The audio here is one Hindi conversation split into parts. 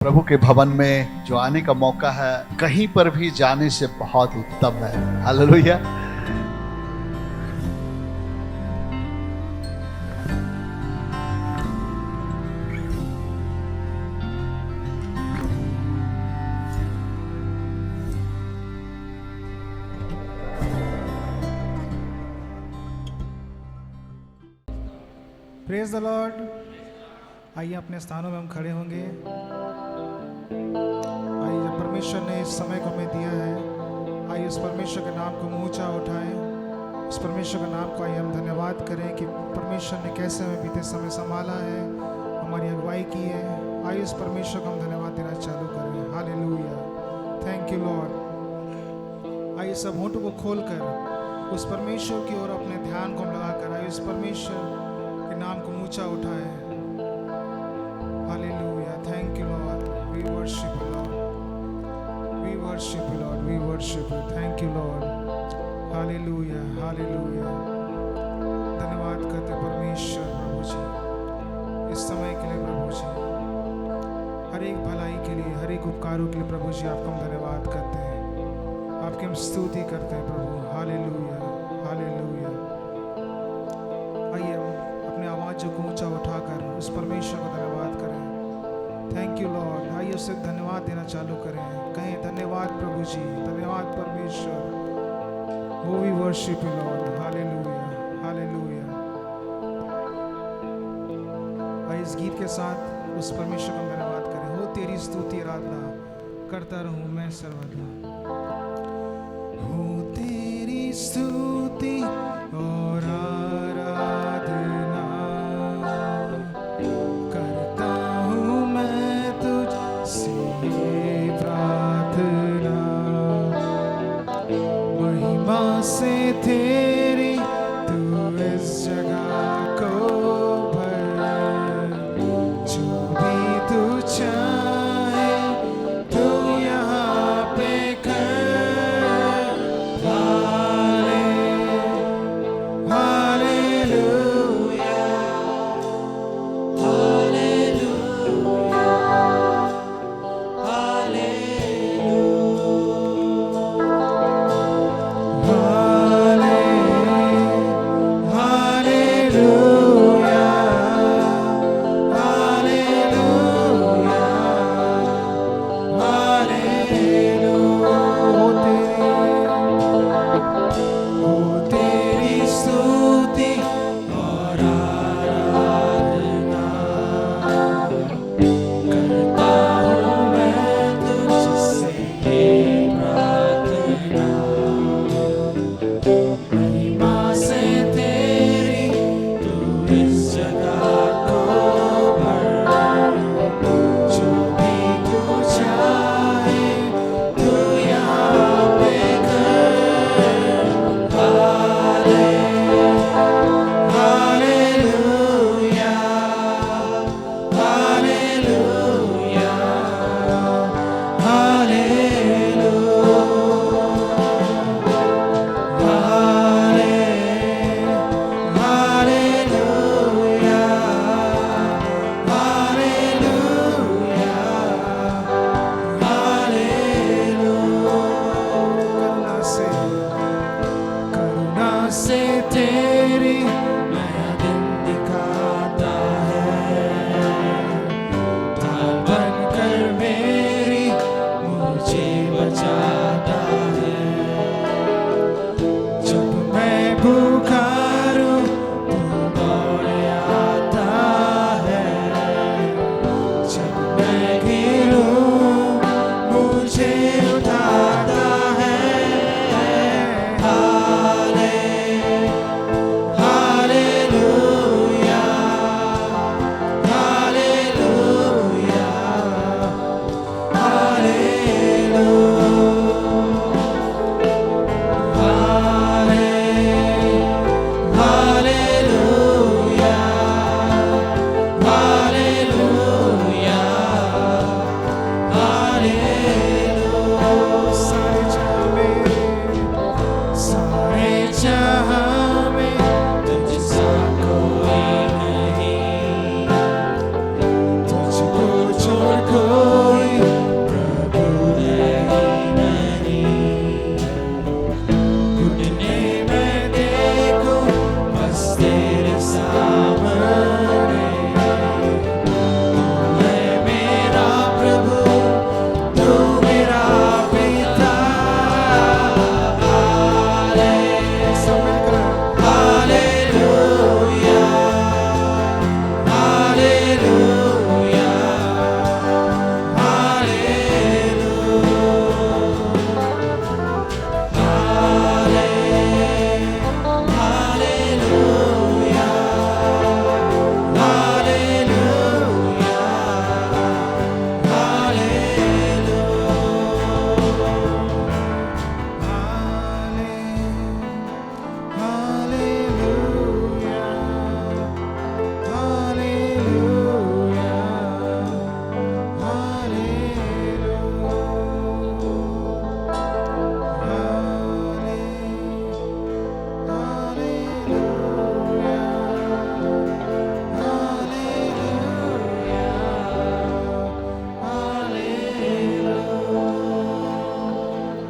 प्रभु के भवन में जो आने का मौका है, कहीं पर भी जाने से बहुत उत्तम है। हालेलुया। Praise the Lord. आइए अपने स्थानों में हम खड़े होंगे। आइए, जब परमेश्वर ने इस समय को हमें दिया है, आइए उस परमेश्वर के नाम को ऊंचा उठाएं। उस परमेश्वर के नाम को आइए हम धन्यवाद करें कि परमेश्वर ने कैसे हमें बीते समय संभाला है, हमारी अगुवाई की है। आइए उस परमेश्वर को हम धन्यवाद देना चालू करें। Hallelujah, thank you Lord. आइए सब होंठों को खोलकर उस परमेश्वर की ओर अपने ध्यान को हम लगाकर आइए उस परमेश्वर के नाम को ऊंचा उठाएं। Hallelujah, thank you Lord, we worship you Lord, we worship you Lord, we worship you, thank you Lord. Hallelujah, hallelujah. धन्यवाद करते परमेश्वर प्रभु जी इस समय के लिए, प्रभु जी हर एक भलाई के लिए, हर एक उपकारों के लिए प्रभु जी आपका हम धन्यवाद करते हैं, आपकी हम स्तुति करते हैं प्रभु। Hallelujah, hallelujah. आइए हम अपने आवाज़ को ऊंचा उठाकर उस परमेश्वर को धन्यवाद करें। Thank you Lord. आइए उससे धन्यवाद देना चालू करें। कहें धन्यवाद प्रभु जी, धन्यवाद परमेश्वर। वो we worship you Lord. Hallelujah, hallelujah. आइए इस गीत के साथ उस परमेश्वर को धन्यवाद करें। हो तेरी स्तुति आराधना करता रहूं मैं सर्वदा। हो तेरी स्तुति और आराधना करता हूँ मैं तुझसे प्रार्थना। महिमा से तेरी तू इस जगह को भर, जो भी तू चाहे तू यहाँ पे कर। हाले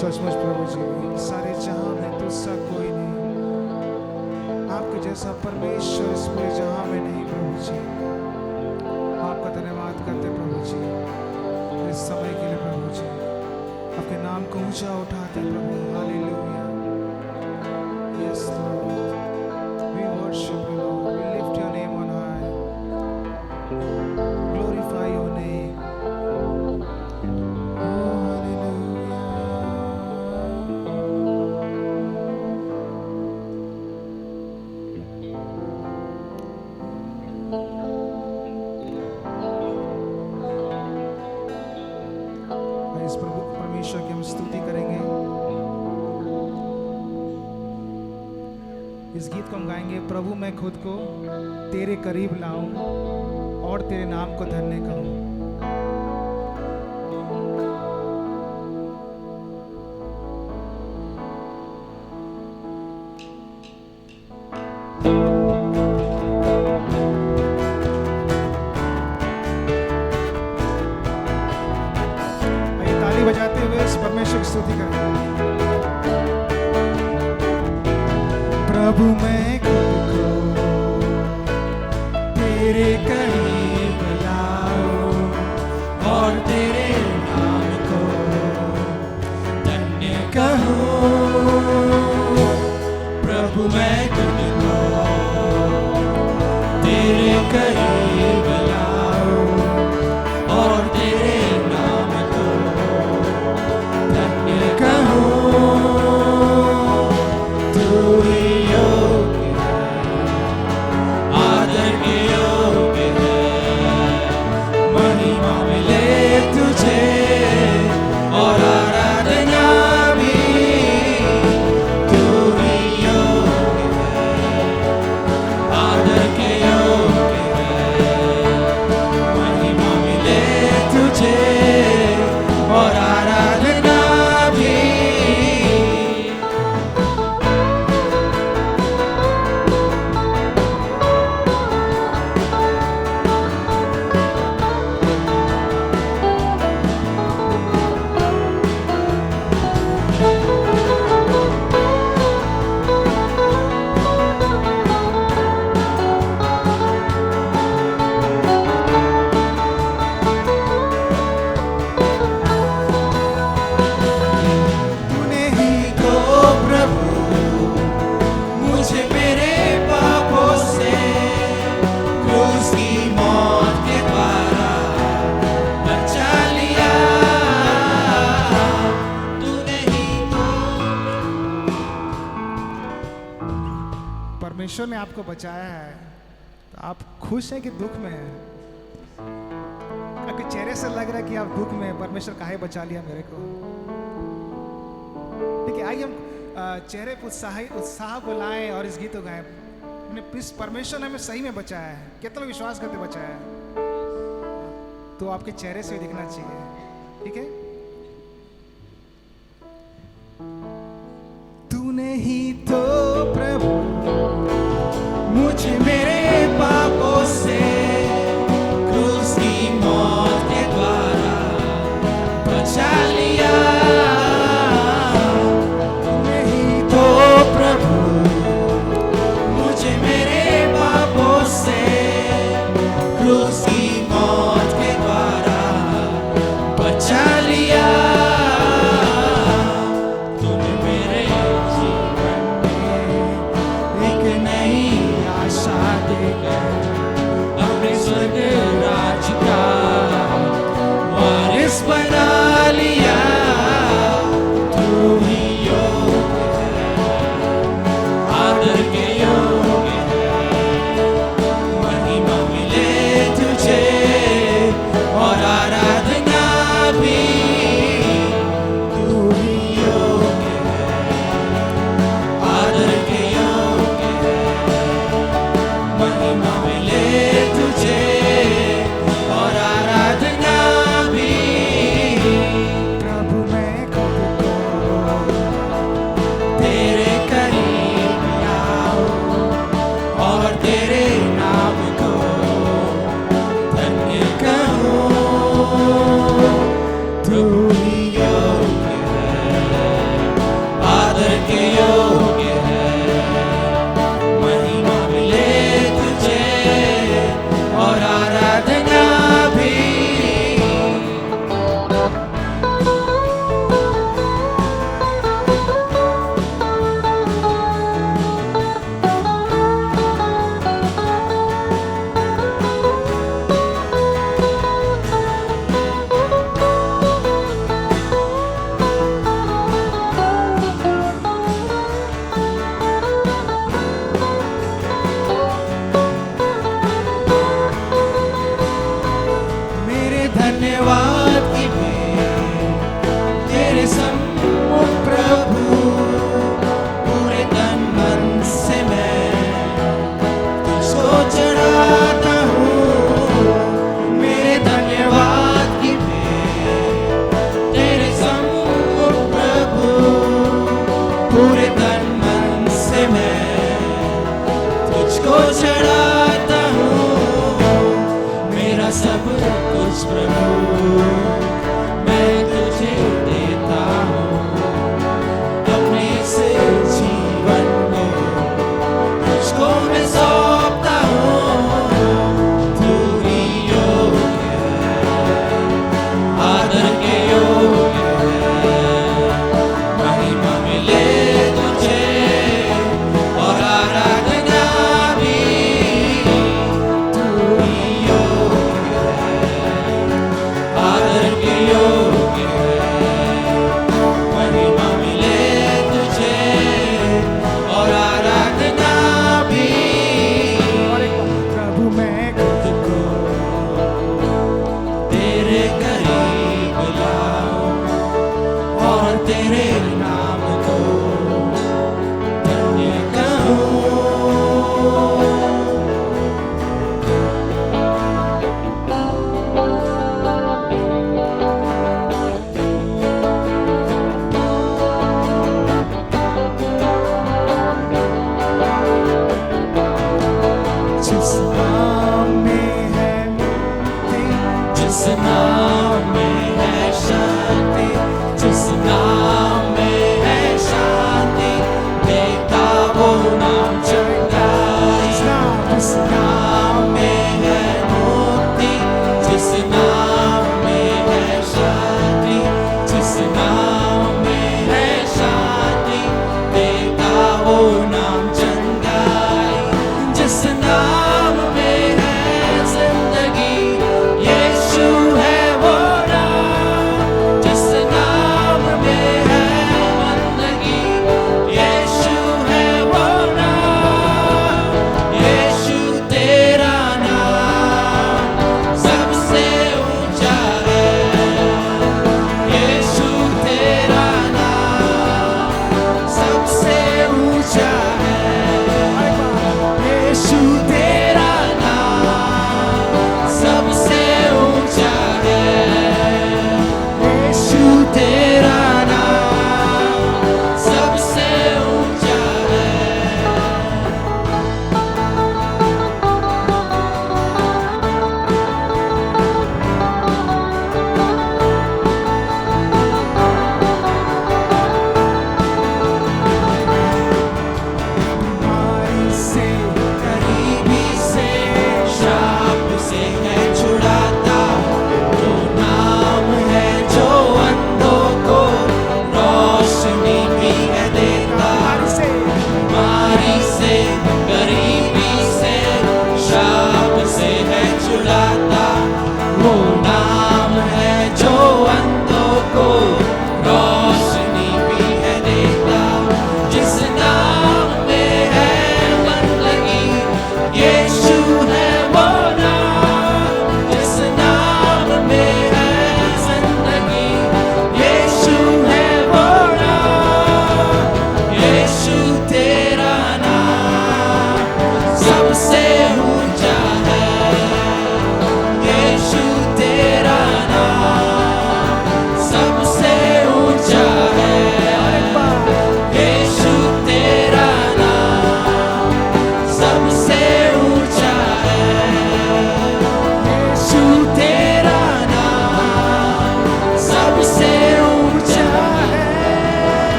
सचमुच प्रभु जी, सारे जहां में तुझसा कोई नहीं, आपके जैसा परमेश्वर इस पूरे जहां में नहीं प्रभु जी। आपका धन्यवाद करते प्रभु जी इस समय के लिए प्रभु जी, आपके नाम को ऊंचा उठाते प्रभु। Hallelujah, yes Lord, we worship you Lord, we lift your name on high, glorify your name. इस प्रभु परमेश्वर की हम स्तुति करेंगे। इस गीत को हम गाएंगे, प्रभु मैं खुद को तेरे करीब लाऊं और तेरे नाम को धन्य कहूं। बजाते हुए इस परमेश्वर की स्तुति करें। प्रभु मैं खुद को तेरे करीब लाऊं और तेरे नाम को धन्य कहूं। प्रभु मैं खुद को तेरे करीब लाऊं और तेरे नाम को तू ही योग्य है, आदर के योग्य है, महिमा मिले तुझे और आराधना भी। तू ही योग्य है, आदर के योग्य है, महिमा मिले तुझे और आराधना भी। परमेश्वर ने आपको बचाया है, तो आप खुश हैं कि दुख में हैं? आपके चेहरे से लग रहा है कि आप दुख में हैं। परमेश्वर काहे बचा लिया मेरे को? ठीक है, आइए हम चेहरे पर उत्साह को लाएं और इस गीत को गाएं। परमेश्वर ने हमें सही में बचाया है। कितना विश्वास करते बचाया है, तो आपके चेहरे से दिखना चाहिए। ठीक है, तूने ही तो प्रभु मुझे मेरे पापों से क्रूस की मौत के द्वारा बचा लिया। तूने ही तो प्रभु मुझे मेरे पापों से क्रूस की मौत के द्वारा बचा लिया। तूने मेरे जीवन में एक नई आशा देकर अपने स्वर्ग राज का वारिस बना लिया। तू ही योग्य है, आदर के योग्य है, महिमा मिले तुझे और आराधना भी। तू ही योग्य है, आदर के योग्य है, महिमा मिले तुझे और आराधना भी।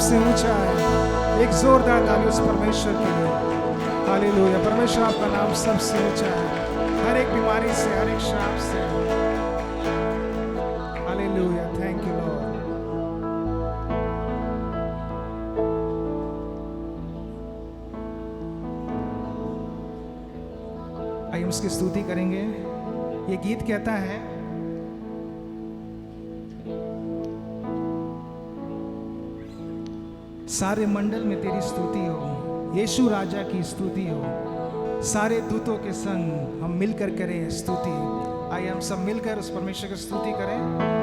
सबसे ऊंचा है। एक जोरदार ताली उस परमेश्वर के लिए। हालेलुया। परमेश्वर आपका नाम सबसे ऊंचा है, हर एक बीमारी से, हर एक श्राप से। हालेलुया। Thank you Lord. आइए उसकी स्तुति करेंगे। ये गीत कहता है, सारे मंडल में तेरी स्तुति हो, यीशु राजा की स्तुति हो, सारे दूतों के संग हम मिलकर करें स्तुति। आइए हम सब मिलकर उस परमेश्वर की स्तुति करें।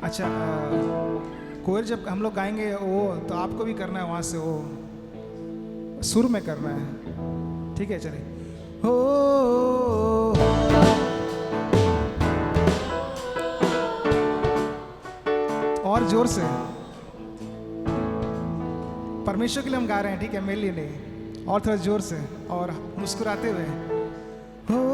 अच्छा, कोयल जब हम लोग गाएंगे वो, तो आपको भी करना है वहां से, वो सुर में करना है। ठीक है, चलिए। हो और जोर से परमेश्वर के लिए हम गा रहे हैं। ठीक है, मेरे लिए नहीं, और थोड़ा जोर से और मुस्कुराते हुए। हो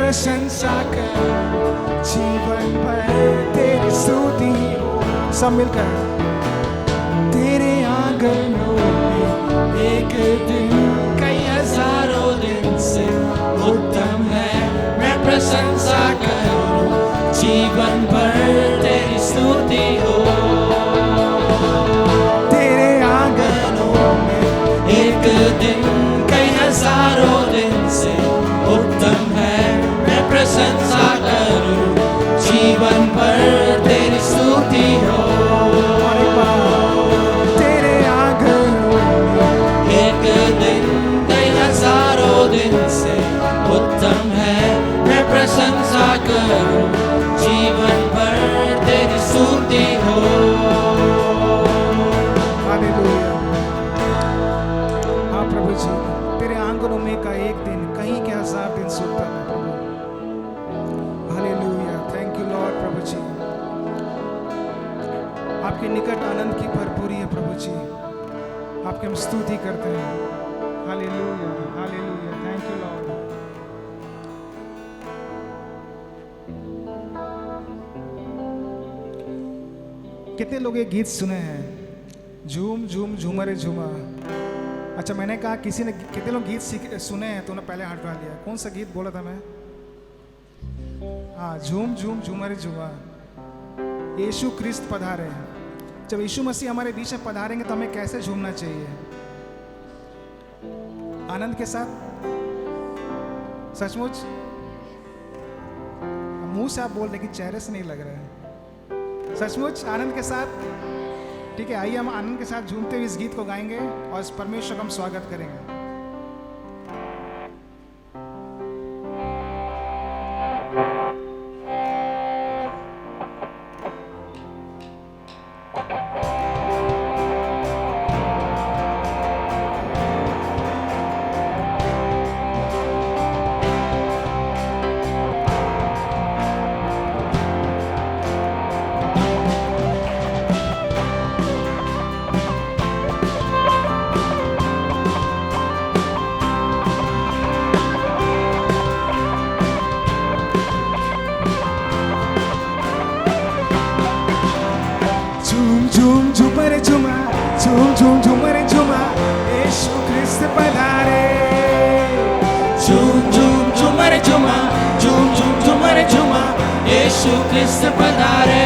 प्रशंसा कर जीवन भर तेरी स्तुति हो। सब मिलकर तेरे आंगनों में एक दिन कई हजारों दिन से उत्तम है, मैं प्रशंसा करूं जीवन भर तेरी स्तुति हो। तेरे आंगनों में एक दिन कई हजारों दिन से उत्तम है, मैं प्रशंसा करूं जीवन भर तेरी स्तुति हो। तेरे आंगनों में एक दिन कई हजारों दिन से उत्तम है, मैं प्रशंसा करूं जीवन भर तेरी स्तुति हो। हालेलुया। हाँ प्रभु जी, तेरे आंगनों में का एक दिन कहीं के 1000 दिन से उत्तम है प्रभु। हालेलुया, थैंक यू लॉर्ड प्रभु जी। आपके निकट आनंद की भरपूरी है प्रभु जी, आपकी हम स्तुति करते हैं। Hallelujah hallelujah, thank you Lord. कितने लोग ये गीत सुने हैं, झूम झूम झूमरे झूमा। अच्छा, मैंने कहा किसी ने, कितने लोग गीत सुने हैं तो उन्होंने पहले हाथ उठा लिया। कौन सा गीत बोला था मैं? हाँ, झूम झूम झूमरे झूमा, यीशु क्रिस्त पधारे। जब यीशु मसीह हमारे बीच में पधारेंगे तो हमें कैसे झूमना चाहिए? आनंद के साथ, सचमुच। मुंह से आप बोल रहे कि चेहरे से नहीं लग रहा है। सचमुच आनंद के साथ। ठीक है, आइए हम आनंद के साथ झूमते हुए इस गीत को गाएंगे और इस परमेश्वर का हम स्वागत करेंगे। झूमरे झूमा, झूम झूम झूमरे झूमा, यीशु क्रिस्त पधारे। झूम झूम झूमरे झूमा, झूम झूम झूमरे झूमा, यीशु क्रिस्त पधारे।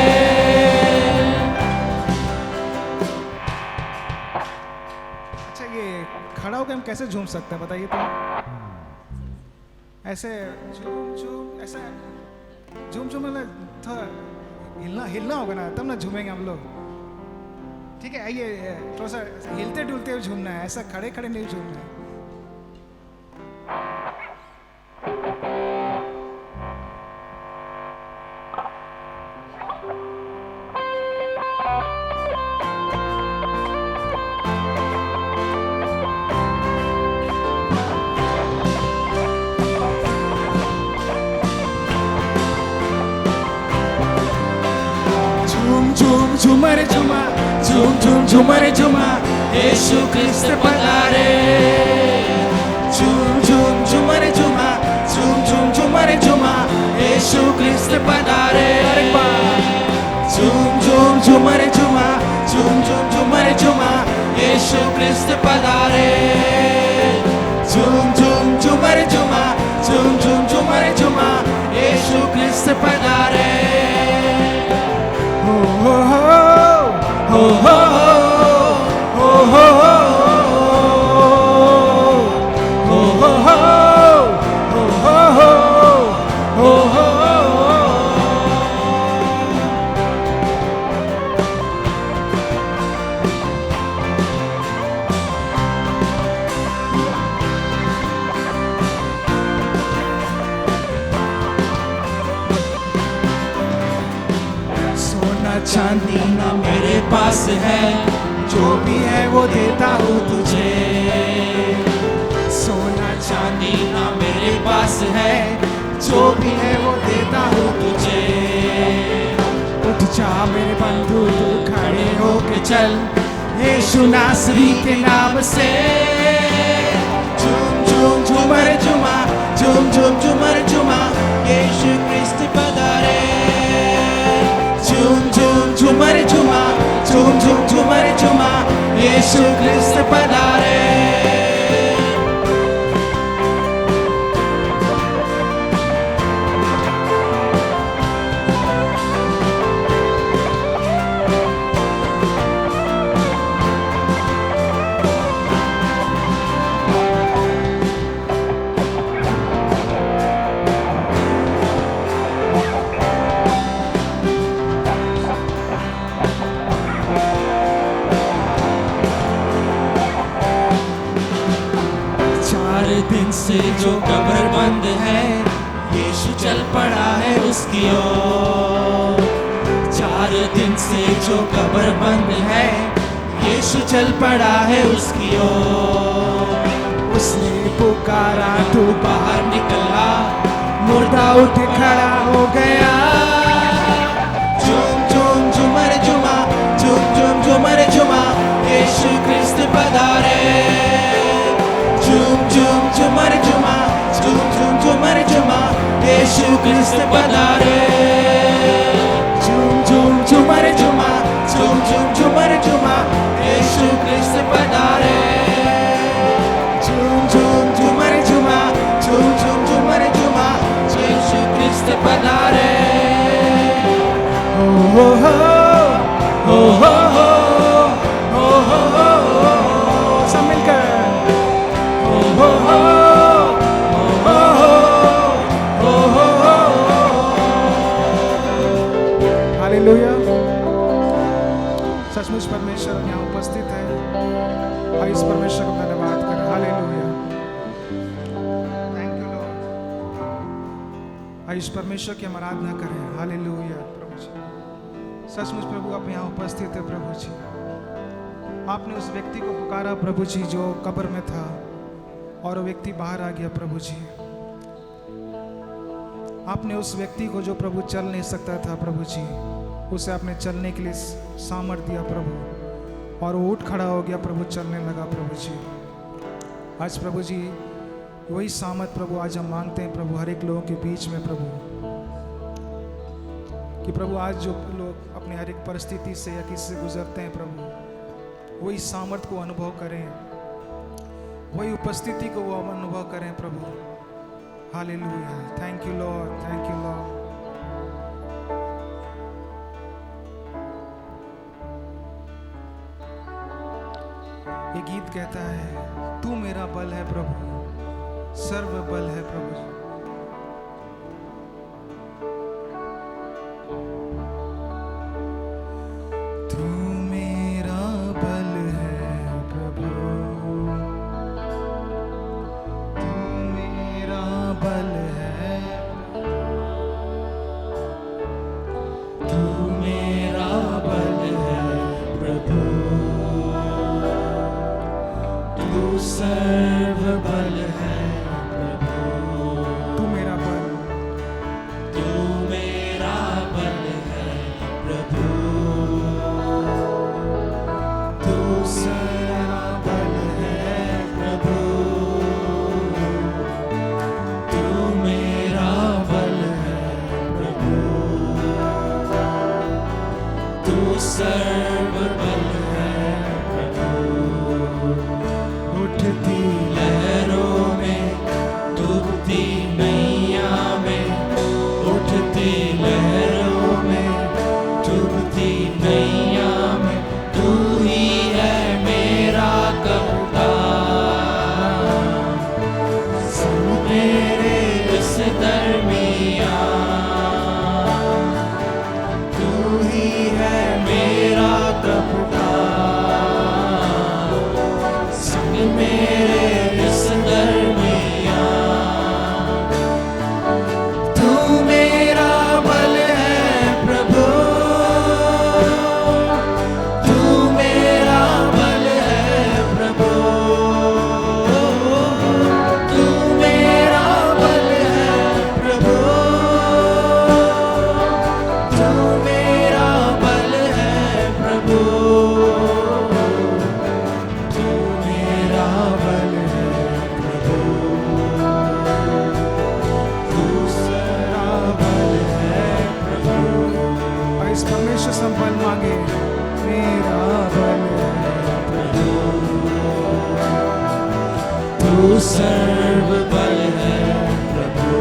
अच्छा, ये खड़ा होकर हम कैसे झूम सकते हैं बताइए तो? ऐसे झूम झूम, ऐसा झूम झूम मतलब थोड़ा हिलना होगा ना, तब ना झूमेंगे हम लोग। ठीक है, आइए थोड़ा सा हिलते डुलते हुए झूमना है, ऐसा खड़े खड़े नहीं झूमना है। झूम झूम झूमरे झूमा, झूम झूम झूमरे झूमा, यीशु क्रिस्त पधारे। झूम झूम झूमरे झूमा, झूम झूम झूमरे झूमा, यीशु क्रिस्त पधारे। झूम झूम झूमरे झूमा, झूम झूम झूमरे झूमा, यीशु क्रिस्त पधारे। झूम झूम झूमरे झूमा, झूम झूम झूमरे झूमा, यीशु क्रिस्त पधारे। हो हो हो हो हो हो हो हो हो। सोना चांदी ना मेरे पास है, जो भी है वो देता हूँ तुझे। सोना चांदी ना मेरे पास है, जो भी है वो देता हूँ तुझे। उठ जा मेरे बंधु, तू खड़े होके चल यीशु नासरी के नाम से। झूम झूम झूमर झूमा, झूम झूम झूमर झूमा, यीशु क्रिस्त पधारे। झूम झूम झूमर झुमा यीशु क्रिस्त पधारे दिन से जो कब्र बंद है यीशु चल पड़ा है उसकी ओर 4 दिन से जो कब्र बंद है यीशु चल पड़ा है उसकी ओर उसने पुकारा तू बाहर निकला मुर्दा उठ खड़ा हो गया झूम झूम झूमर झुमा झूम झूम झूमर झुमा यीशु क्रिस्त पधारे झूम झूम झूमर झुमा झूम झूम झूमर झुमा यीशु क्रिस्त पधारे झूम झूम झूमर झुमा झूम झूम झूमर झुमा यीशु क्रिस्त पधारे झूम झूम झूमर झुमा झूम झूम झूमर झुमा यीशु क्रिस्त पधारे हो हो हो हो हो हो हो सब मिलकर हालेलुया सचमुच परमेश्वर यहाँ उपस्थित है और इस परमेश्वर को धन्यवाद करें हालेलुया थैंक यू लॉर्ड इस परमेश्वर की हम आराधना करें हालेलुया प्रभु जी सचमुच प्रभु आप यहाँ उपस्थित है प्रभु जी आपने उस व्यक्ति को पुकारा प्रभु जी जो कब्र में था और वो व्यक्ति बाहर आ गया प्रभु जी आपने उस व्यक्ति को जो प्रभु चल नहीं सकता था प्रभु जी उसे आपने चलने के लिए सामर्थ दिया प्रभु और वो उठ खड़ा हो गया प्रभु चलने लगा प्रभु जी आज प्रभु जी वही सामर्थ प्रभु आज हम मांगते हैं प्रभु हर एक लोगों के बीच में प्रभु कि प्रभु आज जो लोग अपने हर एक परिस्थिति से या किसी से गुजरते हैं प्रभु वही सामर्थ को अनुभव करें वही उपस्थिति को वो अनुभव करें प्रभु hallelujah thank you Lord thank you Lord ये गीत कहता है तू मेरा बल है प्रभु सर्व बल है प्रभु तू मेरा बल है प्रभु तू मेरा बल है तू मेरा बल है प्रभु तू सर्व बल है प्रभु तू मेरा बल तू मेरा बल है प्रभु तू सर्व बल है प्रभु तू मेरा बल है प्रभु तू सर्व बल है प्रभु उठती लहरों में डूबती नैया में उठती लहरों में डूबती नैया में तू ही है मेरा कप्तान संग मेरे इस दरमियान तू ही है मेरा कप्तान संग मेरे इस दरमियान तू मेरा बल है प्रभु तू मेरा बल है प्रभु तू मेरा बल है प्रभु तू मेरा बल है प्रभु तू मेरा बल सर्व बल है प्रभु।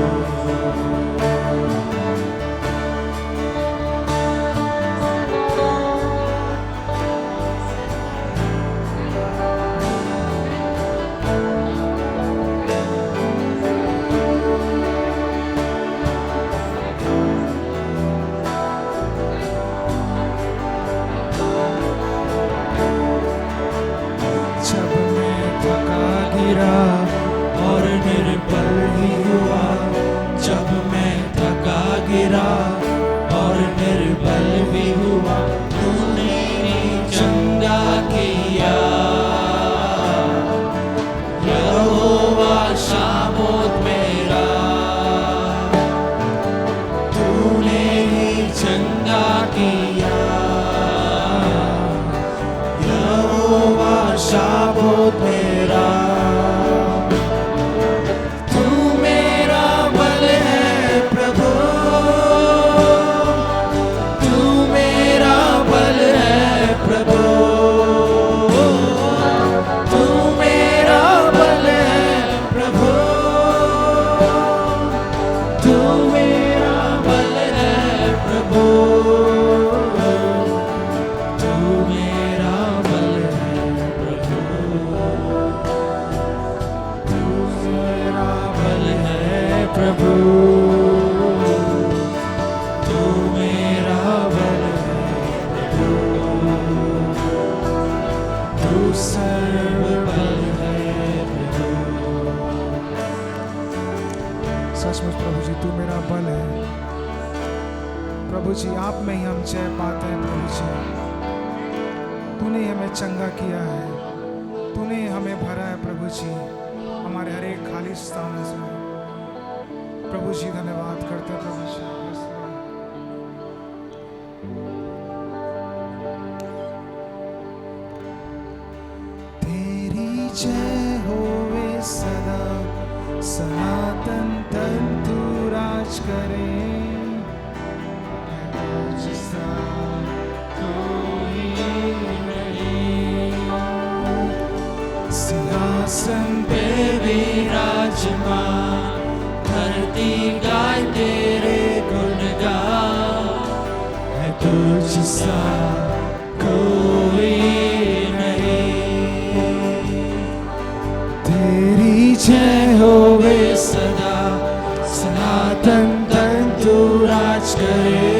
जब मैं थका गिरा और निर्बल ही हुआ, जब मैं थका गिरा और निर्बल भी हुआ, तूने चंगा किया। यहोवा शामोत मेरा, तूने ही चंगा किया। यहोवा शामोत मेरा, तू मेरा बल है प्रभु, तू मेरा बल है प्रभु, तू मेरा बल है प्रभु, तू मेरा बल है प्रभु, तू मेरा बल है प्रभु, तू मेरा बल है प्रभु, तू सर्व बल है प्रभु। सचमुच प्रभु जी तू मेरा बल है। प्रभु जी आप में ही हम जय पाते हैं। प्रभु जी तूने ही हमें चंगा किया है, तूने ही हमें भरा है प्रभु जी हमारे हर एक खाली स्थानों से। प्रभु जी धन्यवाद करते हैं प्रभु जी। तेरी जय होवे सदा, सनातन तंतु राज करे। जिसका कोई नहीं, सिंहासन पे विराजमान, धरती गाय तेरे गुणगान, है तुझसा कोई नहीं। तेरी जय होवे सदा, सनातन तंतु राज करे,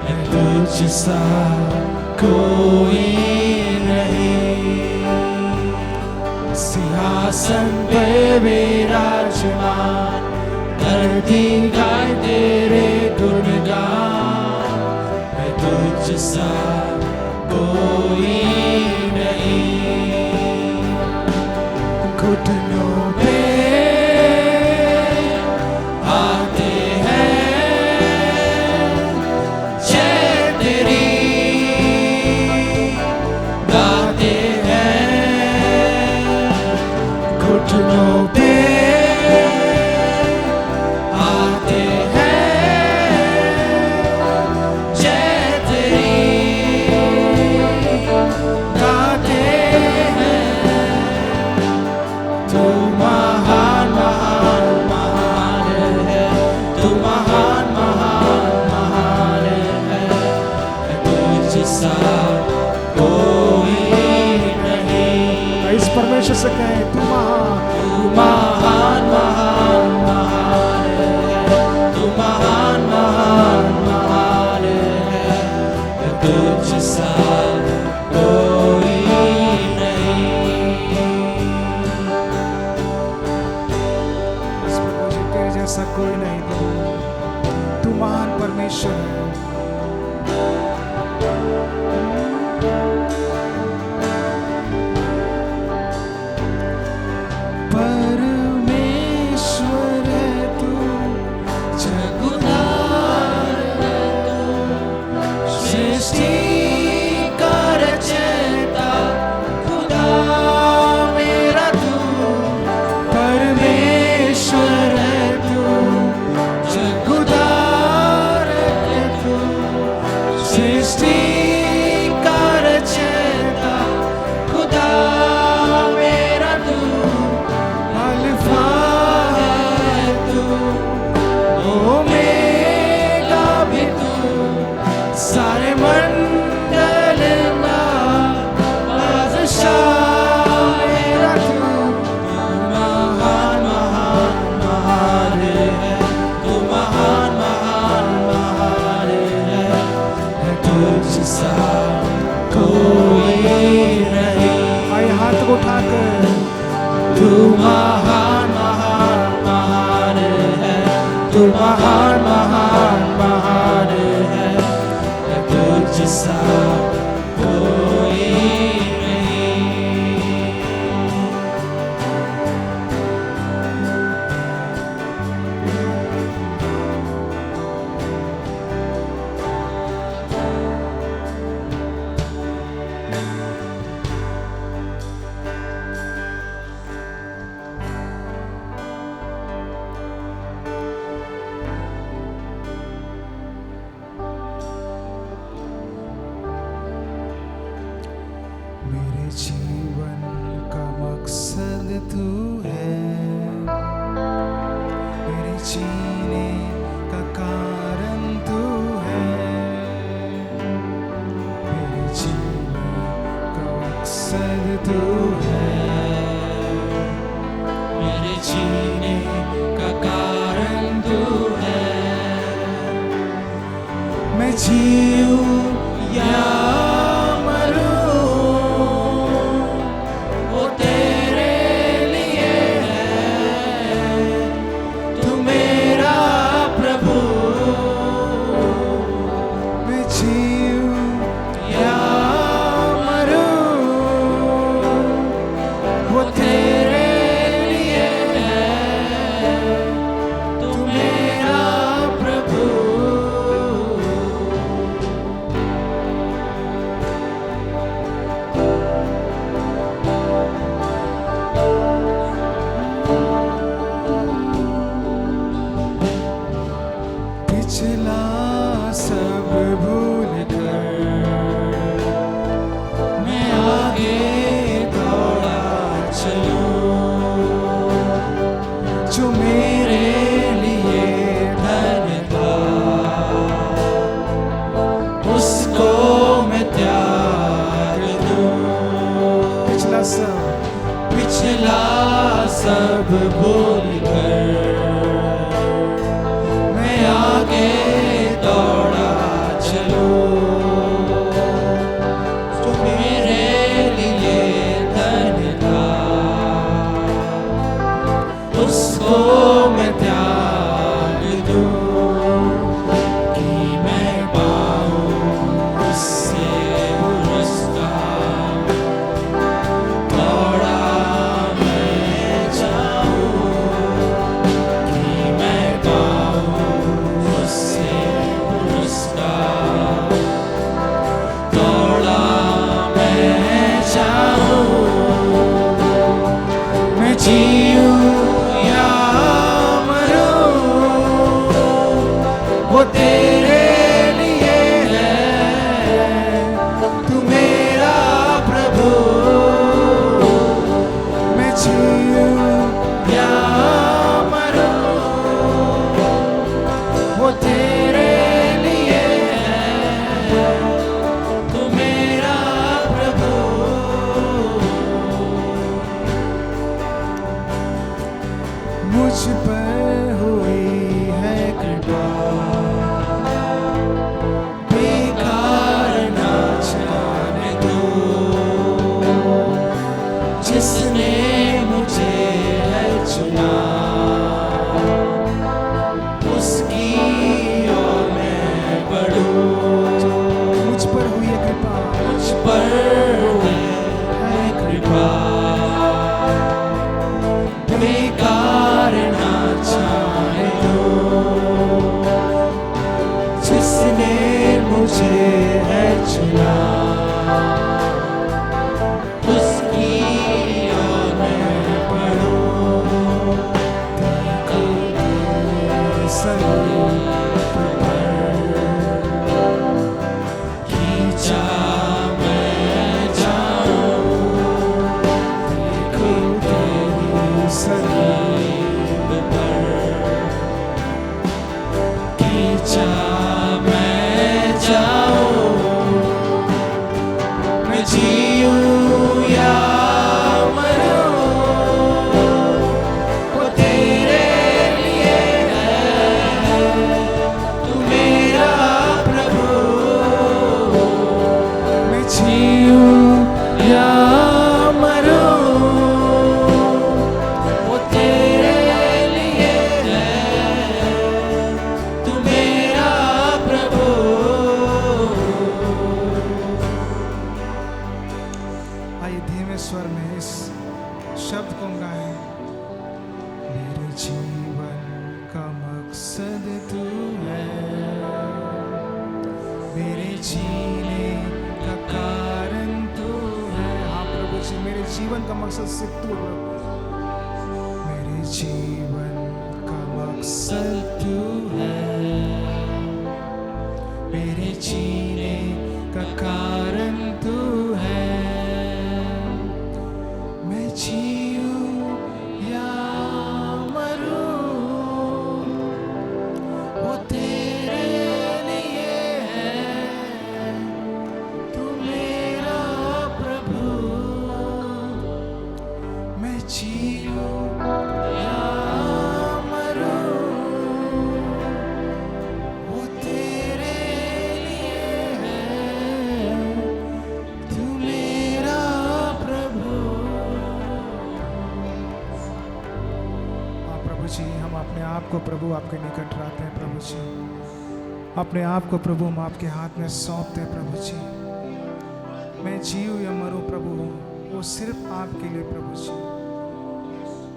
है तुझसा कोई नहीं। सिंहासन पे विराजमान, धरती गाय तेरे गुणगान, है तुझसा कोई नहीं। घुटनों पे आते हैं जय तेरी, गाते हैं घुटनों पे आते हैं जय तेरी, गाते हैं। तू महान महान महान है, तू महान महान महान है, तुझसा कोई नहीं। इस परमेश्वर से कहें तू महान महान महान है, तू महान महान महान है, तुझसा कोई नहीं। इस प्रभु जी तेरे जैसा कोई नहीं प्रभु, तू महान परमेश्वर है। परवान चिल्लाकर तू महान महान महान है, तू महान महान महान है, तुझसा कोई नहीं। मेरे जीवन का मकसद तू है, मेरे जीने का कारण तू है, मेरे जीने का मकसद तू है, मेरे जीने का कारण तू है। मैं जीऊं या पिछला सब भूल कर मैं आगे दौड़ा चलूं, जो मेरे लिए धन था उसको मैं त्याग दूं। पिछला सब भूल कर मैं आगे दौड़ा चलूं, जो मेरे लिए धन था उसको मैं त्याग दूं, कि मैं पाऊं उससे पुरस्कार। दौड़ा मैं जाऊं कि मैं पाऊं उससे पुरस्कार। दौड़ा मैं जाऊं, मैं जीऊं या मरूं, वो तेरे लिए है, तू मेरा प्रभु। मैं जीऊं या मरूं, वो तेरे लिए है, तू मेरा प्रभु। मुझ पर हुई है कृपा, बेकार ना जाने दो, जिसने मुझे है चुना, उसकी ओर मैं बढ़ूं। मुझ पर हुई है कृपा, मुझ पर है कृपा, बेकार ना जाने दो, जिसने मुझे है चुना, उसकी ओर मैं बढ़ूं। सलीब पर खींचा मैं जाऊं, देखो तेरी सलीब पर खींचा मैं जाऊं, मैं जीऊं या मरूं, वो तेरे लिए है, तू मेरा प्रभु। मैं जीऊं या मरूं, में इस शब्द को गाएं। मेरे जीवन का मकसद तू है, मेरे जीने का कारण तू है। हाँ प्रभु जी, मेरे जीवन का मकसद सिर्फ तू है प्रभु। मेरे जीवन का मकसद तू है, मेरे जीने का कारण तू है। मैं जीऊं या मरूं, वो तेरे लिए है। तू मेरा प्रभु। मैं जीऊं या मरूं, वो तेरे लिए है। तू मेरा प्रभु। हाँ प्रभु जी, हम अपने आप को प्रभु आपके निकट लाते हैं प्रभु जी। अपने आप को प्रभु हम आपके हाथ में सौंपते हैं प्रभु जी। मैं जीऊं या मरूं प्रभु, वो सिर्फ आपके लिए प्रभु जी।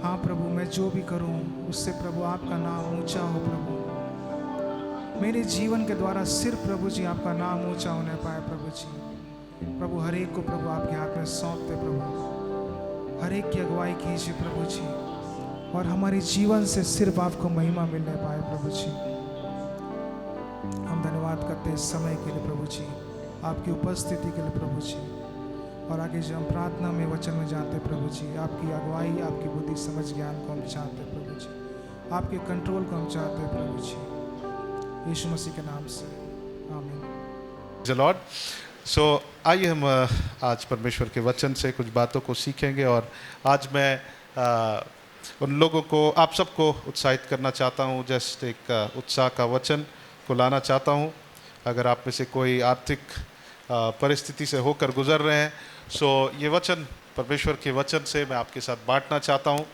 हाँ प्रभु, मैं जो भी करूं उससे प्रभु आपका नाम ऊंचा हो प्रभु। मेरे जीवन के द्वारा सिर्फ प्रभु जी आपका नाम ऊंचा होने पाए प्रभु जी। प्रभु हर एक को प्रभु आपके हाथ में सौंपते प्रभु। हर एक की अगुवाई कीजिए प्रभु जी, और हमारे जीवन से सिर्फ आपको महिमा मिलने पाए प्रभु जी। हम धन्यवाद करते हैं इस समय के लिए प्रभु जी, आपकी उपस्थिति के लिए प्रभु जी। और आगे जो हम प्रार्थना में वचन में जाते हैं प्रभु जी, आपकी अगुवाई, आपकी बुद्धि समझ ज्ञान को हम चाहते हैं प्रभु जी। आपके कंट्रोल को हम चाहते हैं प्रभु जी, यीशु मसीह के नाम से आमीन। The Lord. सो आइए हम आज परमेश्वर के वचन से कुछ बातों को सीखेंगे। और आज मैं उन लोगों को, आप सबको उत्साहित करना चाहता हूँ। जस्ट एक उत्साह का वचन को लाना चाहता हूँ। अगर आप में से कोई आर्थिक परिस्थिति से होकर गुजर रहे हैं, सो ये वचन, परमेश्वर के वचन से मैं आपके साथ बांटना चाहता हूँ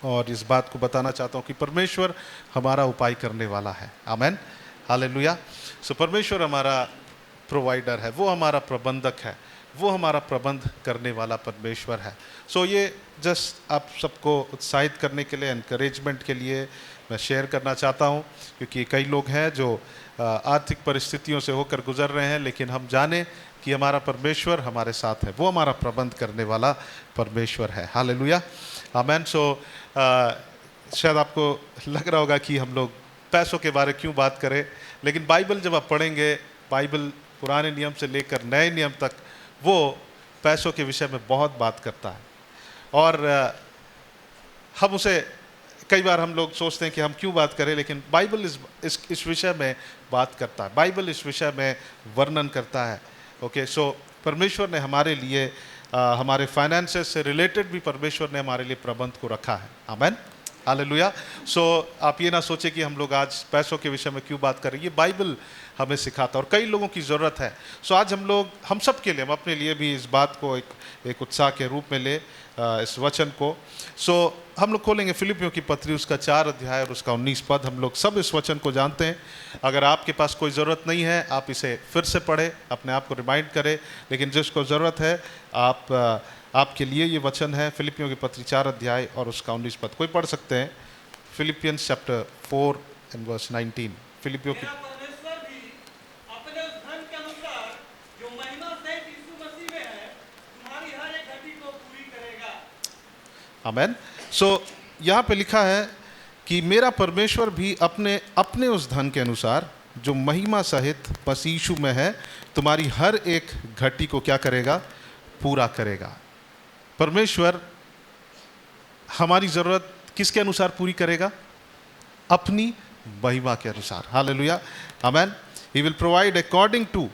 और इस बात को बताना चाहता हूँ कि परमेश्वर हमारा उपाय करने वाला है। आमेन, हालेलुया। सो परमेश्वर हमारा प्रोवाइडर है, वो हमारा प्रबंधक है, वो हमारा प्रबंध करने वाला परमेश्वर है। सो ये जस्ट आप सबको उत्साहित करने के लिए, एनकरेजमेंट के लिए मैं शेयर करना चाहता हूँ, क्योंकि कई लोग हैं जो आर्थिक परिस्थितियों से होकर गुजर रहे हैं, लेकिन हम जाने कि हमारा परमेश्वर हमारे साथ है, वो हमारा प्रबंध करने वाला परमेश्वर है। हालेलुया, आमेन। सो शायद आपको लग रहा होगा कि हम लोग पैसों के बारे क्यों बात करें, लेकिन बाइबल जब आप पढ़ेंगे, बाइबल पुराने नियम से लेकर नए नियम तक वो पैसों के विषय में बहुत बात करता है। और हम उसे कई बार हम लोग सोचते हैं कि हम क्यों बात करें, लेकिन बाइबल इस विषय में बात करता है, बाइबल इस विषय में वर्णन करता है। ओके, सो परमेश्वर ने हमारे लिए हमारे फाइनेंसेस से रिलेटेड भी परमेश्वर ने हमारे लिए प्रबंध को रखा है। आमेन, हालेलुया। सो आप ये ना सोचें कि हम लोग आज पैसों के विषय में क्यों बात कर रहे हैं, ये बाइबल हमें सिखाता है और कई लोगों की ज़रूरत है। सो आज हम सब के लिए, हम अपने लिए भी इस बात को एक उत्साह के रूप में ले इस वचन को। सो हम लोग खोलेंगे फिलिपियों की पत्री, उसका 4 अध्याय और उसका 19 पद। हम लोग सब इस वचन को जानते हैं। अगर आपके पास कोई ज़रूरत नहीं है, आप इसे फिर से पढ़ें, अपने आप को रिमाइंड करें, लेकिन जिसको ज़रूरत है आपके लिए ये वचन है। फिलिपियों की पत्री 4 अध्याय और उसका 19 पद कोई पढ़ सकते हैं। Philippians chapter 4 and verse 19। फिलिपियों की परमेश्वर भी अपने उस धन के अनुसार जो महिमा सहित यीशु मसीह में है, तुम्हारी हर एक घटी को पूरी करेगा। आमेन। सो यहाँ पे लिखा है कि मेरा परमेश्वर भी अपने उस धन के अनुसार जो महिमा सहित मसीह यीशु में है, तुम्हारी हर एक घटी को क्या करेगा, पूरा करेगा। परमेश्वर हमारी ज़रूरत किसके अनुसार पूरी करेगा, अपनी महिमा के अनुसार। Hallelujah, amen. He will provide according to,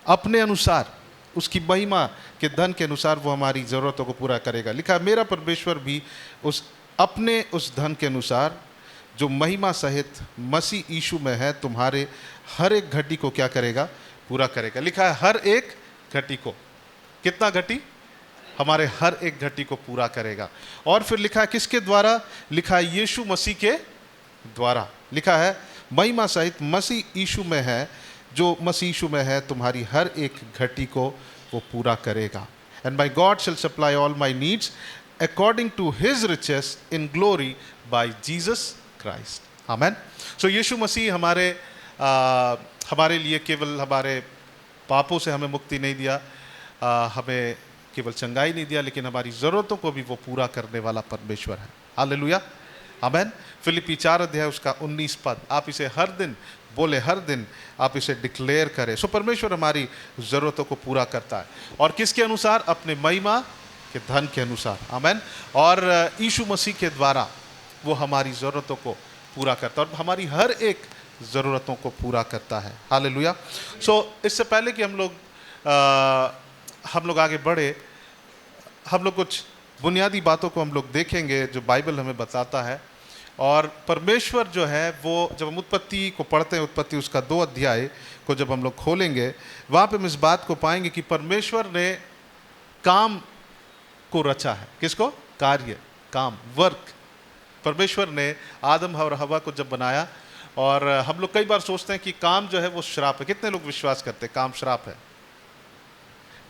अपने अनुसार, उसकी महिमा के धन के अनुसार वो हमारी ज़रूरतों को पूरा करेगा। लिखा है मेरा परमेश्वर भी अपने उस धन के अनुसार जो महिमा सहित मसीह यीशु में है, तुम्हारे हर एक घटी को क्या करेगा, पूरा करेगा। लिखा है हर एक घटी को, कितना घटी, हमारे हर एक घटी को पूरा करेगा। और फिर लिखा है किसके द्वारा, लिखा है यीशु मसीह के द्वारा। लिखा है महिमा सहित मसीह यीशु में है, जो मसीह यीशु में है तुम्हारी हर एक घटी को वो पूरा करेगा। and my God shall supply all my needs according to his riches in glory by Jesus Christ. Amen. So यीशु मसीह हमारे लिए केवल हमारे पापों से हमें मुक्ति नहीं दिया, हमें केवल चंगाई नहीं दिया, लेकिन हमारी ज़रूरतों को भी वो पूरा करने वाला परमेश्वर है। हालेलुया, आमेन। फिलिप्पी 4 अध्याय उसका 19 पद, आप इसे हर दिन बोले, हर दिन आप इसे डिक्लेयर करें। सो परमेश्वर हमारी ज़रूरतों को पूरा करता है, और किसके अनुसार? अपने महिमा के धन के अनुसार, आमेन। और यीशु मसीह के द्वारा वो हमारी ज़रूरतों को पूरा करता है और हमारी हर एक ज़रूरतों को पूरा करता है। हालेलुया। सो इससे पहले कि हम लोग आगे बढ़े, हम लोग कुछ बुनियादी बातों को हम लोग देखेंगे जो बाइबल हमें बताता है। और परमेश्वर जो है वो, जब हम उत्पत्ति को पढ़ते हैं, उत्पत्ति उसका 2 अध्याय को जब हम लोग खोलेंगे, वहाँ पे हम इस बात को पाएंगे कि परमेश्वर ने काम को रचा है। किसको? कार्य, काम, वर्क। परमेश्वर ने आदम और हवा को जब बनाया, और हम लोग कई बार सोचते हैं कि काम जो है वो श्राप है। कितने लोग विश्वास करते हैं काम श्राप है?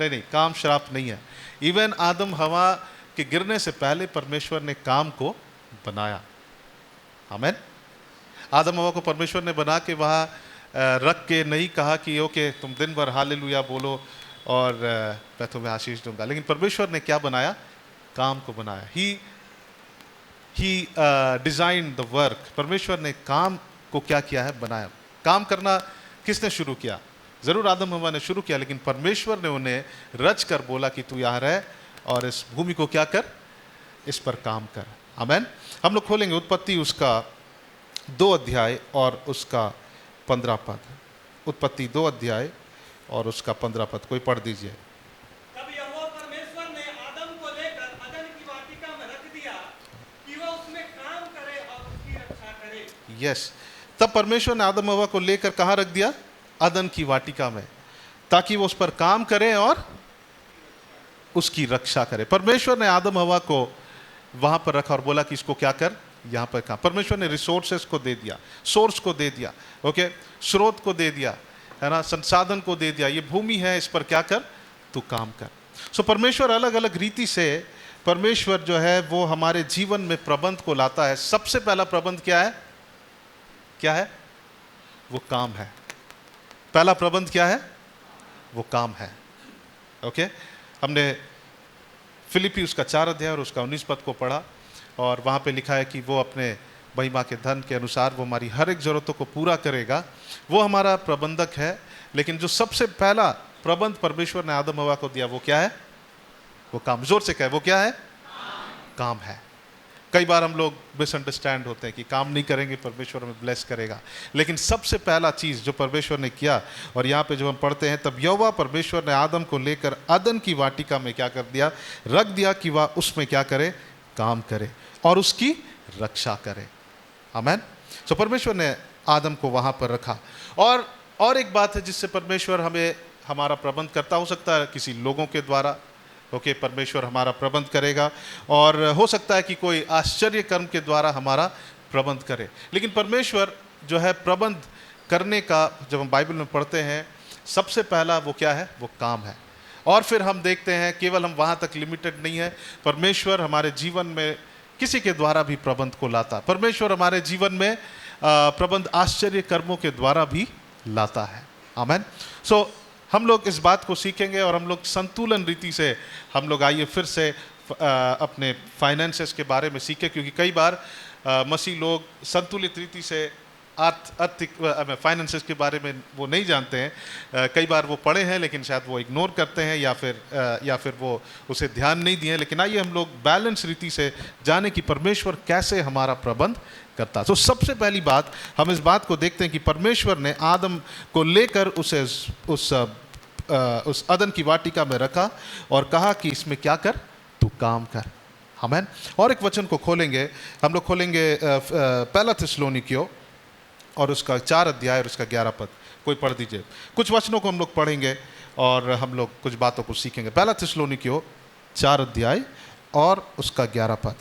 नहीं, काम श्राप नहीं है। इवन आदम हवा के गिरने से पहले परमेश्वर ने काम को बनाया। आमेन। आदम हवा को परमेश्वर ने बना के वहाँ रख के नहीं कहा कि ओके तुम दिन भर हालेलुया बोलो और मैं तुम्हें आशीष दूंगा, लेकिन परमेश्वर ने क्या बनाया? काम को बनाया। ही डिजाइन द वर्क। परमेश्वर ने काम को क्या किया है? बनाया। काम करना किसने शुरू किया? जरूर आदम हवा ने शुरू किया, लेकिन परमेश्वर ने उन्हें रच कर बोला कि तू यहाँ रह और इस भूमि को क्या कर? इस पर काम कर। आमेन। हम लोग खोलेंगे उत्पत्ति उसका 2 अध्याय और उसका 15 पद। उत्पत्ति 2 अध्याय और उसका 15 पद, कोई पढ़ दीजिए। तब यहोवा परमेश्वर ने आदम को लेकर अदन की वाटिका में रख दिया कि वह उसमें काम करे और उसकी रक्षा करे। यस, तब परमेश्वर ने आदम हवा को लेकर कहाँ रख दिया? अदन की वाटिका में, ताकि वो उस पर काम करे और उसकी रक्षा करे। परमेश्वर ने आदम हवा को वहां पर रखा और बोला कि इसको क्या कर? यहाँ पर काम। परमेश्वर ने रिसोर्सेस को दे दिया, सोर्स को दे दिया, ओके, स्रोत को दे दिया, है ना, संसाधन को दे दिया। ये भूमि है, इस पर क्या कर? तू काम कर। सो परमेश्वर अलग अलग रीति से, परमेश्वर जो है वो हमारे जीवन में प्रबंध को लाता है। सबसे पहला प्रबंध क्या है? क्या है? वो काम है। पहला प्रबंध क्या है? वो काम है। ओके, हमने फिलिप्पी उसका 4 अध्याय और उसका 19 पद को पढ़ा, और वहाँ पे लिखा है कि वो अपने महिमा के धन के अनुसार वो हमारी हर एक ज़रूरतों को पूरा करेगा। वो हमारा प्रबंधक है। लेकिन जो सबसे पहला प्रबंध परमेश्वर ने आदम हवा को दिया, वो क्या है? वो काम। जोर से कहे, वो क्या है? काम है। कई बार हम लोग मिसअंडरस्टैंड होते हैं कि काम नहीं करेंगे परमेश्वर हमें ब्लेस करेगा, लेकिन सबसे पहला चीज़ जो परमेश्वर ने किया, और यहाँ पे जो हम पढ़ते हैं, तब यहोवा परमेश्वर ने आदम को लेकर अदन की वाटिका में क्या कर दिया? रख दिया कि वह उसमें क्या करे? काम करे और उसकी रक्षा करे। आमेन। सो परमेश्वर ने आदम को वहाँ पर रखा। और एक बात है जिससे परमेश्वर हमें हमारा प्रबंध करता, हो सकता है किसी लोगों के द्वारा, ओके, परमेश्वर हमारा प्रबंध करेगा, और हो सकता है कि कोई आश्चर्य कर्म के द्वारा हमारा प्रबंध करे। लेकिन परमेश्वर जो है प्रबंध करने का, जब हम बाइबल में पढ़ते हैं, सबसे पहला वो क्या है? वो काम है। और फिर हम देखते हैं केवल हम वहाँ तक लिमिटेड नहीं है, परमेश्वर हमारे जीवन में किसी के द्वारा भी प्रबंध को लाता। परमेश्वर हमारे जीवन में प्रबंध आश्चर्य कर्मों के द्वारा भी लाता है। आमेन। सो हम लोग इस बात को सीखेंगे, और हम लोग संतुलन रीति से हम लोग आइए फिर से अपने फाइनेंसेस के बारे में सीखें, क्योंकि कई बार मसीह लोग संतुलित रीति से आर्थिक फाइनेंसेस के बारे में वो नहीं जानते हैं। कई बार वो पढ़े हैं लेकिन शायद वो इग्नोर करते हैं, या फिर वो उसे ध्यान नहीं दिए। लेकिन आइए हम लोग बैलेंस रीति से जाने कि परमेश्वर कैसे हमारा प्रबंध करता है। तो सबसे पहली बात हम इस बात को देखते हैं कि परमेश्वर ने आदम को लेकर उसे उस अदन की वाटिका में रखा और कहा कि इसमें क्या कर? तू काम कर। आमेन। और एक वचन को खोलेंगे, हम लोग खोलेंगे पहला थिस्सलुनीकियों और उसका 4 अध्याय और उसका 11 पद, कोई पढ़ दीजिए। कुछ वचनों को हम लोग पढ़ेंगे और हम लोग कुछ बातों को सीखेंगे। पहला थिस्सलुनीकियों 4 अध्याय और उसका 11 पद।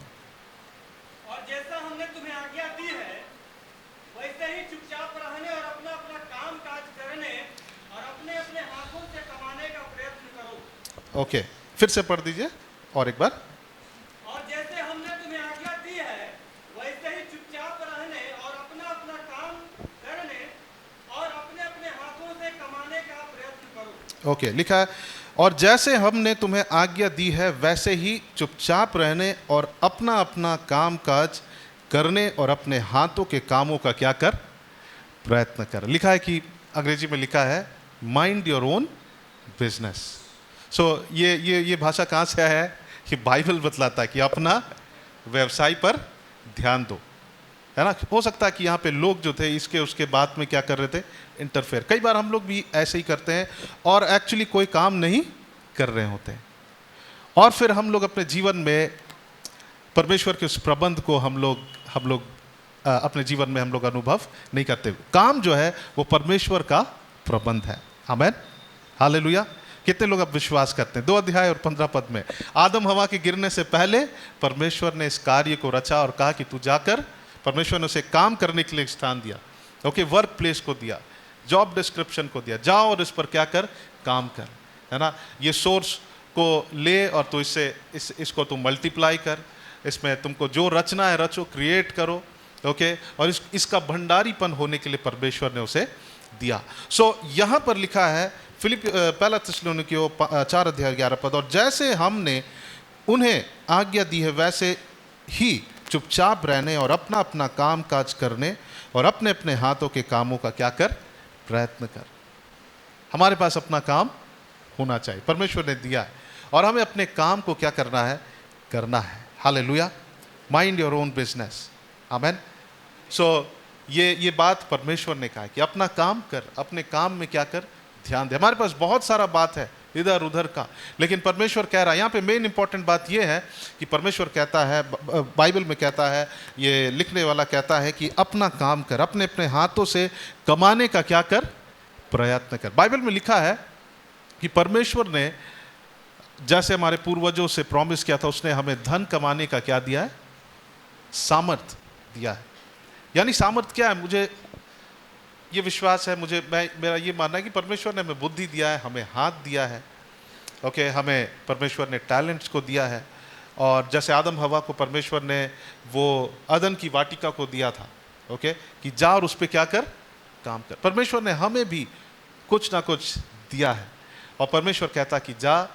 और जैसा हमने तुम्हें आज्ञा दी है, वैसे ही चुपचाप रहने और अपना अपना काम काज करने और अपने अपने हाथों से कमाने का प्रयत्न करो। ओके, फिर से पढ़ दीजिए और एक बार। और जैसे हमने तुम्हें आज्ञा दी है वैसे ही चुपचाप रहने और अपना अपना काम करने और अपने अपने हाथों से कमाने का प्रयत्न करो। ओके, लिखा है और जैसे हमने तुम्हें आज्ञा दी है वैसे ही चुपचाप रहने और अपना अपना काम काज करने और अपने हाथों के कामों का क्या कर, प्रयत्न कर। लिखा है कि अंग्रेजी में लिखा है माइंड योर ओन बिजनेस। सो ये भाषा कहाँ से आया है? कि बाइबल बतलाता है कि अपना व्यवसाय पर ध्यान दो, है ना। हो सकता है कि यहाँ पे लोग जो थे इसके उसके बात में क्या कर रहे थे, इंटरफेयर। कई बार हम लोग भी ऐसे ही करते हैं और एक्चुअली कोई काम नहीं कर रहे होते हैं, और फिर हम लोग अपने जीवन में परमेश्वर के उस प्रबंध को हम लोग अपने जीवन में हम लोग अनुभव नहीं करते। काम जो है वो परमेश्वर का प्रबंध है। आमेन, हालेलुया। कितने लोग अब विश्वास करते हैं? 2 अध्याय और 15 पद में आदम हवा के गिरने से पहले परमेश्वर ने इस कार्य को रचा और कहा कि तू जाकर, परमेश्वर ने उसे काम करने के लिए स्थान दिया, ओके, वर्क प्लेस को दिया, जॉब डिस्क्रिप्शन को दिया, जाओ और इस पर क्या कर, काम कर, है ना। ये सोर्स को ले और तो इसको तुम मल्टीप्लाई कर, इसमें तुमको जो रचना है रचो, क्रिएट करो, ओके। और इसका भंडारीपन होने के लिए परमेश्वर ने उसे दिया। सो यहाँ पर लिखा है पहला थिस्सलुनीकियों 4 अध्याय 11 पद, और जैसे हमने उन्हें आज्ञा दी है वैसे ही चुपचाप रहने और अपना अपना काम काज करने और अपने अपने हाथों के कामों का क्या कर, प्रयत्न कर। हमारे पास अपना काम होना चाहिए, परमेश्वर ने दिया है, और हमें अपने काम को क्या करना है। Hallelujah. Mind your own business. Amen. So ये बात परमेश्वर ने कहा है कि अपना काम कर, अपने काम में क्या कर, ध्यान दे। हमारे पास बहुत सारा बात है इधर उधर का, लेकिन परमेश्वर कह रहा है, यहाँ पे मेन इंपॉर्टेंट बात ये है कि परमेश्वर कहता है, बाइबल में कहता है, ये लिखने वाला कहता है कि अपना काम कर, अपने अपने हाथों से कमाने का क्या कर, प्रयत्न कर। बाइबल में लिखा है कि परमेश्वर ने जैसे हमारे पूर्वजों से प्रॉमिस किया था, उसने हमें धन कमाने का क्या दिया है, सामर्थ दिया है। यानी सामर्थ क्या है? मुझे ये विश्वास है, मेरा ये मानना है कि परमेश्वर ने हमें बुद्धि दिया है, हमें हाथ दिया है, ओके, हमें परमेश्वर ने टैलेंट्स को दिया है। और जैसे आदम हवा को परमेश्वर ने वो अदन की वाटिका को दिया था, ओके, कि जा और उस पर क्या कर, काम कर। परमेश्वर ने हमें भी कुछ ना कुछ दिया है, और परमेश्वर कहता कि जा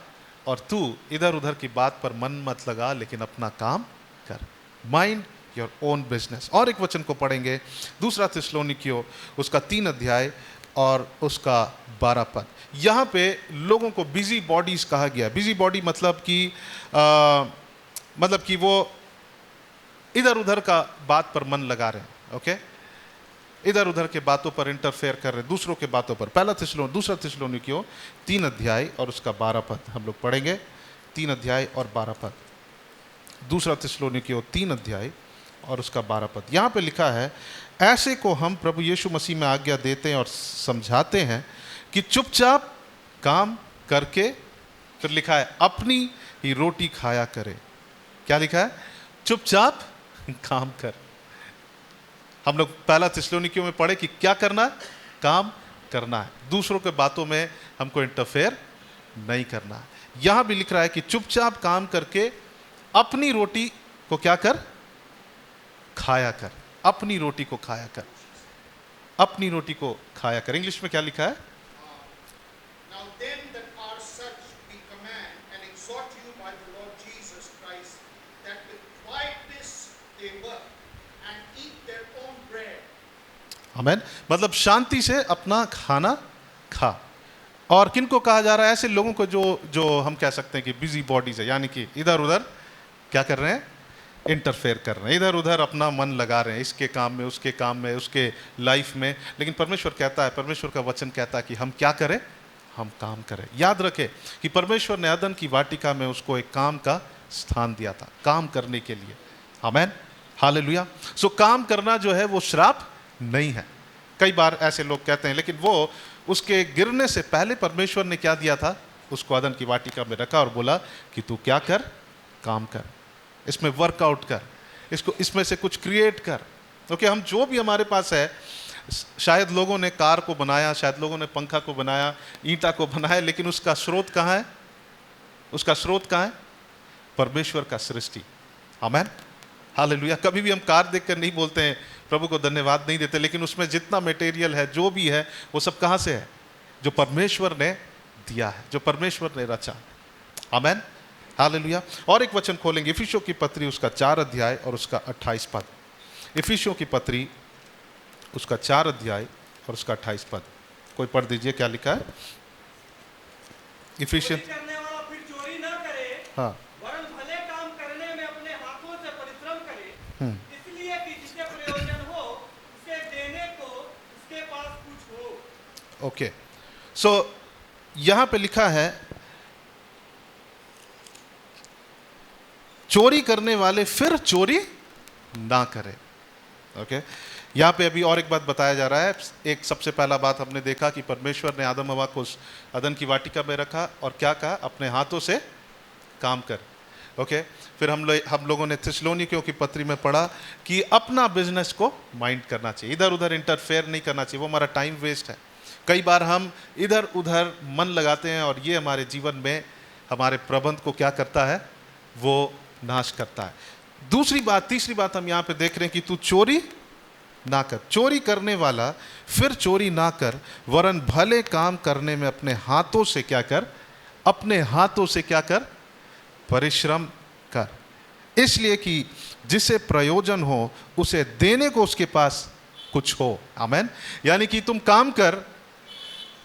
और तू इधर उधर की बात पर मन मत लगा, लेकिन अपना काम कर। Mind your own business. और एक वचन को पढ़ेंगे, 2 थिस्सलुनीकियों उसका 3 अध्याय और उसका 12 पद। यहाँ पे लोगों को बिजी बॉडीज कहा गया। बिजी बॉडी मतलब कि वो इधर उधर का बात पर मन लगा रहे हैं, ओके, इधर उधर के बातों पर इंटरफेयर कर रहे हैं, दूसरों के बातों पर। 2 थिस्सलुनीकियों 3 अध्याय और उसका 12 पद हम लोग पढ़ेंगे। 3 अध्याय और 12 पद। 2 थिस्सलुनीकियों 3 अध्याय और उसका 12 पद। यहाँ पे लिखा है, ऐसे को हम प्रभु यीशु मसीह में आज्ञा देते हैं और समझाते हैं कि चुपचाप काम करके, फिर लिखा है अपनी ही रोटी खाया करे। क्या लिखा है? चुपचाप काम कर। हम लोग 1 थिस्सलुनीकियों में पढ़े कि क्या करना है, काम करना है, दूसरों के बातों में हमको इंटरफेयर नहीं करना है। यहाँ भी लिख रहा है कि चुपचाप काम करके अपनी रोटी को क्या कर, खाया कर। अपनी रोटी को खाया कर, अपनी रोटी को खाया कर। इंग्लिश में क्या लिखा है? Now them that are such we command and exhort you by the Lord Jesus Christ, that with quietness they work and eat their own bread. आमेन। मतलब शांति से अपना खाना खा। और किनको कहा जा रहा है? ऐसे लोगों को जो हम कह सकते हैं कि बिजी बॉडीज है, यानी कि इधर उधर क्या कर रहे हैं, इंटरफेयर कर रहे हैं, इधर उधर अपना मन लगा रहे हैं, इसके काम में, उसके काम में, उसके लाइफ में। लेकिन परमेश्वर कहता है, परमेश्वर का वचन कहता है कि हम क्या करें, हम काम करें। याद रखें कि परमेश्वर ने अदन की वाटिका में उसको एक काम का स्थान दिया था, काम करने के लिए। आमेन, हालेलुया। सो काम करना जो है वो श्राप नहीं है। कई बार ऐसे लोग कहते हैं, लेकिन वो उसके गिरने से पहले परमेश्वर ने क्या दिया था, उसको अदन की वाटिका में रखा और बोला कि तू क्या कर, काम कर, इसमें वर्कआउट कर, इसमें से कुछ क्रिएट कर। ओके, हम जो भी हमारे पास है, शायद लोगों ने कार को बनाया, शायद लोगों ने पंखा को बनाया, ईंटा को बनाया, लेकिन उसका स्रोत कहाँ है? उसका स्रोत कहाँ है? परमेश्वर का सृष्टि। आमेन, हालेलुया। कभी भी हम कार देखकर नहीं बोलते हैं प्रभु को धन्यवाद नहीं देते, लेकिन उसमें जितना मटेरियल है, जो भी है, वो सब कहाँ से है? जो परमेश्वर ने दिया है, जो परमेश्वर ने रचा। आमेन, हालेलुया। और एक वचन खोलेंगे, इफिसियों की पत्री उसका 4 अध्याय और उसका 28 पद। इफिसियों की पत्री उसका 4 अध्याय और उसका 28 पद। कोई पढ़ दीजिए, क्या लिखा है? इफिसियन, चोरी करने वाला फिर चोरी न करे, हाँ, वरन भले काम करने में अपने हाथों से परिश्रम करे, इसलिए कि जिसे प्रयोजन हो उसे देने को उसके पास कुछ हो। ओके। सो यहां पे लिखा है, चोरी करने वाले फिर चोरी ना करें। ओके, यहाँ पे अभी और एक बात बताया जा रहा है। एक सबसे पहला बात हमने देखा कि परमेश्वर ने आदम हवा को उस अदन की वाटिका में रखा और क्या कहा? अपने हाथों से काम कर। ओके, फिर हम लोगों ने थिस्सलुनीकियों की पत्री में पढ़ा कि अपना बिजनेस को माइंड करना चाहिए, इधर उधर इंटरफेयर नहीं करना चाहिए, वो हमारा टाइम वेस्ट है। कई बार हम इधर उधर मन लगाते हैं और ये हमारे जीवन में हमारे प्रबंध को क्या करता है? वो नाश करता है। दूसरी बात, तीसरी बात हम यहाँ पे देख रहे हैं कि तू चोरी ना कर। चोरी करने वाला फिर चोरी ना कर, वरन भले काम करने में अपने हाथों से क्या कर? अपने हाथों से क्या कर? परिश्रम कर, इसलिए कि जिसे प्रयोजन हो उसे देने को उसके पास कुछ हो। आमेन। यानी कि तुम काम कर,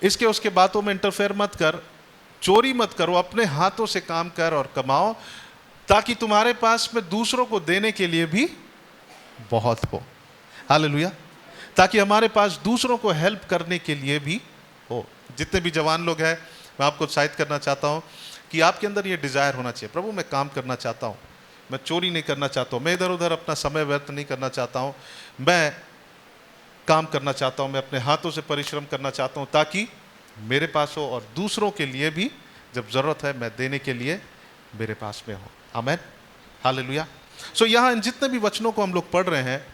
इसके उसके बातों में इंटरफेयर मत कर, चोरी मत करो, अपने हाथों से काम कर और कमाओ, ताकि तुम्हारे पास में दूसरों को देने के लिए भी बहुत हो। हालेलुया। ताकि हमारे पास दूसरों को हेल्प करने के लिए भी हो। जितने भी जवान लोग हैं, मैं आपको उत्साहित करना चाहता हूं कि आपके अंदर ये डिजायर होना चाहिए, प्रभु मैं काम करना चाहता हूं, मैं चोरी नहीं करना चाहता हूं, मैं इधर उधर अपना समय व्यर्थ नहीं करना चाहता हूं, मैं काम करना चाहता हूं, मैं अपने हाथों से परिश्रम करना चाहता हूं, ताकि मेरे पास हो और दूसरों के लिए भी जब जरूरत है मैं देने के लिए मेरे पास में हो। आमेन, हालेलुया। सो यहाँ इन जितने भी वचनों को हम लोग पढ़ रहे हैं,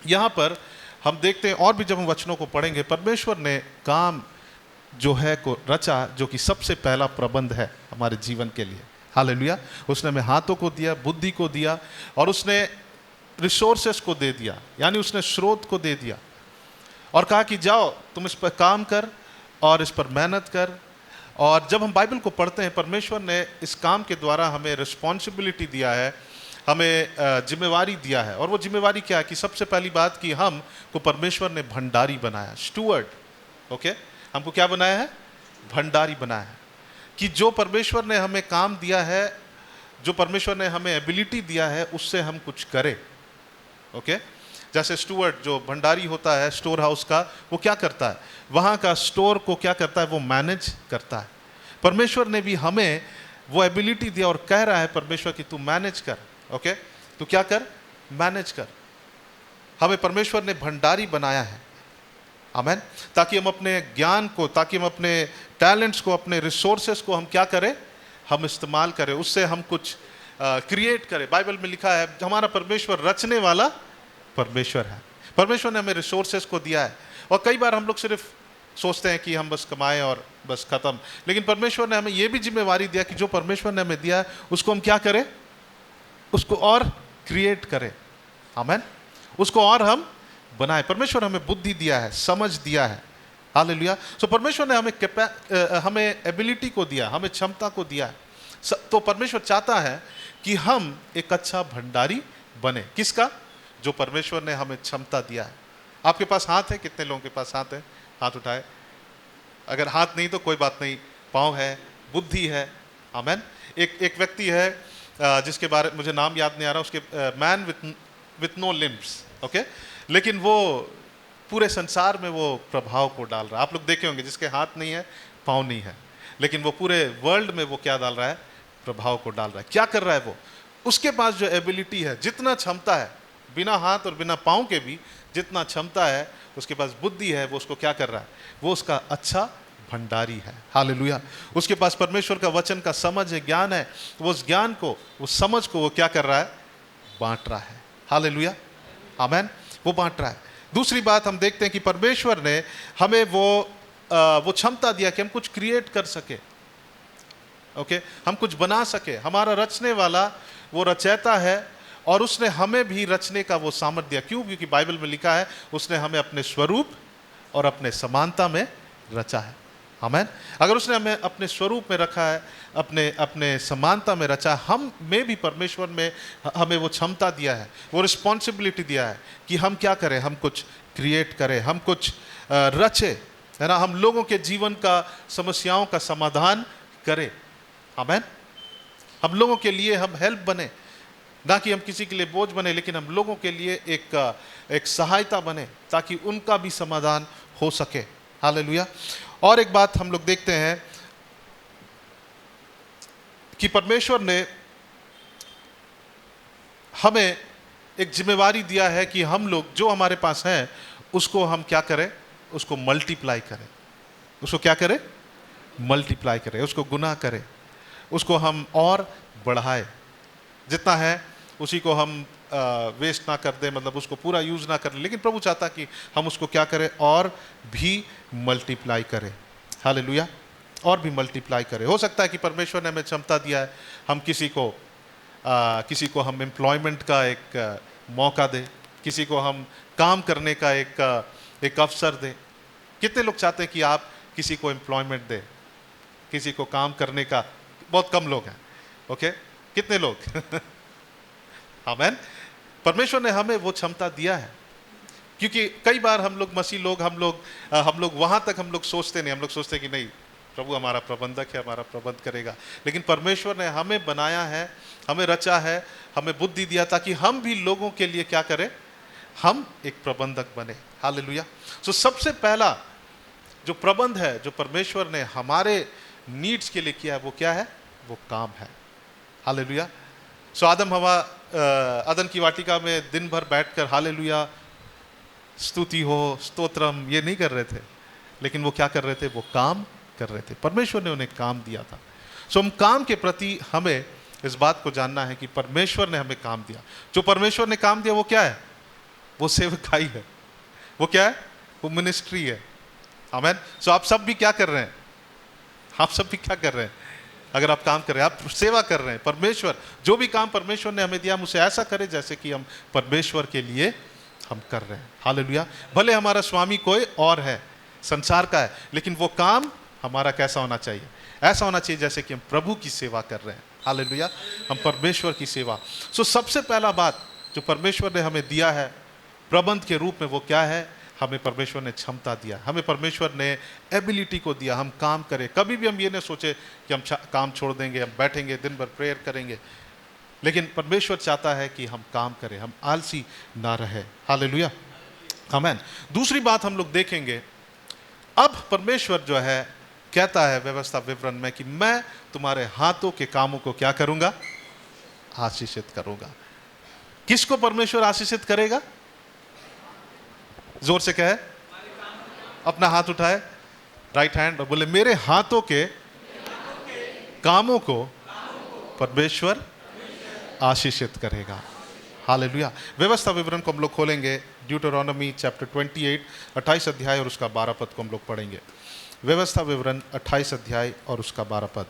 यहाँ पर हम देखते हैं, और भी जब हम वचनों को पढ़ेंगे, परमेश्वर ने काम जो है को रचा, जो कि सबसे पहला प्रबंध है हमारे जीवन के लिए। हालेलुया। उसने हमें हाथों को दिया, बुद्धि को दिया, और उसने रिसोर्सेस को दे दिया, यानी उसने स्रोत को दे दिया और कहा कि जाओ तुम इस पर काम कर और इस पर मेहनत कर। और जब हम बाइबल को पढ़ते हैं, परमेश्वर ने इस काम के द्वारा हमें रिस्पॉन्सिबिलिटी दिया है, हमें जिम्मेवारी दिया है। और वो जिम्मेवारी क्या है? कि सबसे पहली बात कि हम को परमेश्वर ने भंडारी बनाया, स्टूवर्ड। ओके, हमको क्या बनाया है? भंडारी बनाया है। कि जो परमेश्वर ने हमें काम दिया है, जो परमेश्वर ने हमें एबिलिटी दिया है, उससे हम कुछ करें। ओके, जैसे स्टूवर्ड जो भंडारी होता है स्टोर हाउस का, वो क्या करता है? वहाँ का स्टोर को क्या करता है? वो मैनेज करता है। परमेश्वर ने भी हमें वो एबिलिटी दिया और कह रहा है परमेश्वर कि तू मैनेज कर। ओके, तू क्या कर? मैनेज कर। हमें परमेश्वर ने भंडारी बनाया है। आमेन। ताकि हम अपने ज्ञान को, ताकि हम अपने टैलेंट्स को, अपने रिसोर्सेस को हम क्या करें? हम इस्तेमाल करें, उससे हम कुछ क्रिएट करें। बाइबल में लिखा है हमारा परमेश्वर रचने वाला परमेश्वर है। परमेश्वर ने हमें रिसोर्सेस को दिया है, और कई बार हम लोग सिर्फ सोचते हैं कि हम बस कमाएं और बस खत्म, लेकिन परमेश्वर ने हमें यह भी जिम्मेवारी दिया कि जो परमेश्वर ने हमें दिया है उसको हम क्या करें? उसको और क्रिएट करें। आमेन। उसको और हम बनाए। परमेश्वर हमें बुद्धि दिया है, समझ दिया है। हालेलुया। सो परमेश्वर ने हमें एबिलिटी को दिया, हमें क्षमता को दिया है। तो परमेश्वर चाहता है कि हम एक अच्छा भंडारी बने। किसका? जो परमेश्वर ने हमें क्षमता दिया है। आपके पास हाथ है? कितने लोगों के पास हाथ है? हाथ उठाए। अगर हाथ नहीं तो कोई बात नहीं, पाँव है, बुद्धि है। आमेन। एक व्यक्ति है जिसके बारे मुझे नाम याद नहीं आ रहा, उसके man with no limbs. Okay, लेकिन वो पूरे संसार में वो प्रभाव को डाल रहा है। आप लोग देखे होंगे जिसके हाथ नहीं है, पाँव नहीं है, लेकिन वो पूरे वर्ल्ड में वो क्या डाल रहा है? प्रभाव को डाल रहा है। क्या कर रहा है वो? उसके पास जो एबिलिटी है, जितना क्षमता है, बिना हाथ और बिना पाँव के भी जितना क्षमता है, उसके पास बुद्धि है, वो उसको क्या कर रहा है? वो उसका अच्छा भंडारी है। हालेलुया। उसके पास परमेश्वर का वचन का समझ है, ज्ञान है, तो वो उस ज्ञान को, उस समझ को वो क्या कर रहा है? बांट रहा है। हालेलुया। आमेन। वो बांट रहा है। दूसरी बात हम देखते हैं कि परमेश्वर ने हमें वो क्षमता दिया कि हम कुछ क्रिएट कर सके। ओके, हम कुछ बना सके। हमारा रचने वाला वो रचयिता है और उसने हमें भी रचने का वो सामर्थ्य दिया। क्यों? क्योंकि बाइबल में लिखा है उसने हमें अपने स्वरूप और अपने समानता में रचा है। आमीन। अगर उसने हमें अपने स्वरूप में रखा है, अपने समानता में रचा, हम में भी परमेश्वर में हमें वो क्षमता दिया है, वो रिस्पॉन्सिबिलिटी दिया है कि हम क्या करें, हम कुछ क्रिएट करें, हम कुछ रचे, है ना, हम लोगों के जीवन का समस्याओं का समाधान करें। आमीन। हम लोगों के लिए हम हेल्प बने, ना कि हम किसी के लिए बोझ बने, लेकिन हम लोगों के लिए एक सहायता बने ताकि उनका भी समाधान हो सके। हालेलुया। और एक बात हम लोग देखते हैं कि परमेश्वर ने हमें एक जिम्मेवारी दिया है कि हम लोग जो हमारे पास हैं उसको हम क्या करें, उसको मल्टीप्लाई करें। उसको क्या करें? मल्टीप्लाई करें, उसको गुना करें, उसको हम और बढ़ाएं। जितना है उसी को हम वेस्ट ना कर दें, मतलब उसको पूरा यूज ना करें, लेकिन प्रभु चाहता कि हम उसको क्या करें, और भी मल्टीप्लाई करें। हालेलुया। और भी मल्टीप्लाई करें। हो सकता है कि परमेश्वर ने हमें क्षमता दिया है, हम किसी को हम एम्प्लॉयमेंट का एक मौका दें, किसी को हम काम करने का एक अवसर दें। कितने लोग चाहते हैं कि आप किसी को एम्प्लॉयमेंट दें, किसी को काम करने का? बहुत कम लोग हैं। ओके, कितने लोग? आमीन। परमेश्वर ने हमें वो क्षमता दिया है, क्योंकि कई बार हम लोग मसीह लोग हम लोग वहां तक हम लोग सोचते नहीं। हम लोग सोचते कि नहीं, प्रभु हमारा प्रबंधक है, हमारा प्रबंध करेगा। लेकिन परमेश्वर ने हमें बनाया है, हमें रचा है, हमें बुद्धि दिया ताकि हम भी लोगों के लिए क्या करें, हम एक प्रबंधक बने। हालेलुया। सो सबसे पहला जो प्रबंध है जो परमेश्वर ने हमारे नीड्स के लिए किया है, वो क्या है? वो काम है। हालेलुया। सो आदम हवा अदन की वाटिका में दिन भर बैठकर हालेलुया, स्तुति हो, स्तोत्रम, ये नहीं कर रहे थे, लेकिन वो क्या कर रहे थे? वो काम कर रहे थे। परमेश्वर ने उन्हें काम दिया था। सो हम काम के प्रति हमें इस बात को जानना है कि परमेश्वर ने हमें काम दिया। जो परमेश्वर ने काम दिया वो क्या है? वो सेवकाई है। वो क्या है? वो मिनिस्ट्री है। आमीन। सो आप सब भी क्या कर रहे हैं? आप सब भी क्या कर रहे हैं? अगर आप काम कर रहे हैं, आप सेवा कर रहे हैं। परमेश्वर जो भी काम परमेश्वर ने हमें दिया, हम उसे ऐसा करें जैसे कि हम परमेश्वर के लिए हम कर रहे हैं। हालेलुया। भले हमारा स्वामी कोई और है, संसार का है, लेकिन वो काम हमारा कैसा होना चाहिए? ऐसा होना चाहिए जैसे कि हम प्रभु की सेवा कर रहे हैं। हालेलुया। हम परमेश्वर की सेवा। सो सबसे पहला बात जो परमेश्वर ने हमें दिया है प्रबंध के रूप में, वो क्या है? हमें परमेश्वर ने क्षमता दिया, हमें परमेश्वर ने एबिलिटी को दिया, हम काम करें। कभी भी हम ये नहीं सोचे कि हम काम छोड़ देंगे, हम बैठेंगे दिन भर प्रेयर करेंगे, लेकिन परमेश्वर चाहता है कि हम काम करें, हम आलसी ना रहे। हालेलुया। आमीन। दूसरी बात हम लोग देखेंगे, अब परमेश्वर जो है कहता है व्यवस्था विवरण में कि मैं तुम्हारे हाथों के कामों को क्या करूंगा? आशीषित करूंगा। किसको परमेश्वर आशीषित करेगा? जोर से कहे, अपना हाथ उठाए, राइट हैंड, और बोले मेरे हाथों के कामों को परमेश्वर आशीषित करेगा। हालेलुया। व्यवस्था विवरण को हम लोग खोलेंगे, ड्यूटरोनॉमी चैप्टर 28, 28 अध्याय और उसका 12 पद को हम लोग पढ़ेंगे। व्यवस्था विवरण 28 अध्याय और उसका 12 पद।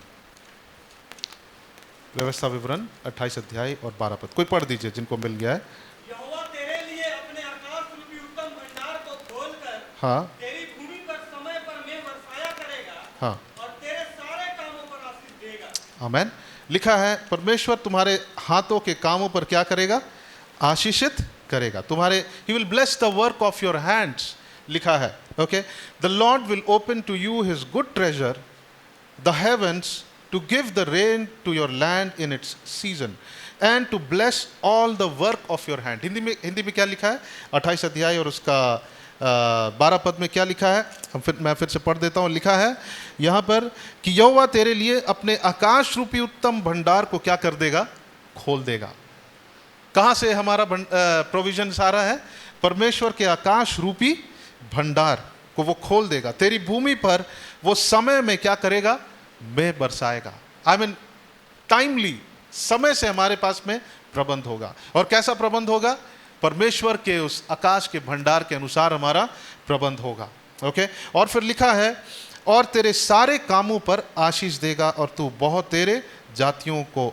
व्यवस्था विवरण 28 अध्याय और 12 पद कोई पढ़ दीजिए जिनको मिल गया है। यहोवा तेरे लिए अपने आकाश रूपी उत्तम भंडार को खोलकर हाँ तेरी भूमि पर समय पर मेघ बरसाया करेगा, हाँ, और तेरे सारे कामों पर आशीष देगा। आमीन। लिखा है परमेश्वर तुम्हारे हाथों के कामों पर क्या करेगा? आशीषित करेगा। तुम्हारे he will bless the work of your hands, लिखा है। Okay, the Lord will open to you his good treasure, the heavens, to give the rain to your land in its season and to bless all the work of your hand। Hindi में क्या लिखा है? 28 अध्याय और उसका 12 पद में क्या लिखा है? मैं फिर से पढ़ देता हूँ। लिखा है यहाँ पर कि यहोवा तेरे लिए अपने आकाश रूपी उत्तम भंडार को क्या कर देगा? खोल देगा। कहाँ से हमारा प्रोविजन सारा है? परमेश्वर के आकाश रूपी भंडार को वो खोल देगा। तेरी भूमि पर वो समय में क्या करेगा? में बरसाएगा। आई मीन टाइमली, समय से हमारे पास में प्रबंध होगा। और कैसा प्रबंध होगा? परमेश्वर के उस आकाश के भंडार के अनुसार हमारा प्रबंध होगा। ओके, और फिर लिखा है और तेरे सारे कामों पर आशीष देगा और तू बहुत तेरे जातियों को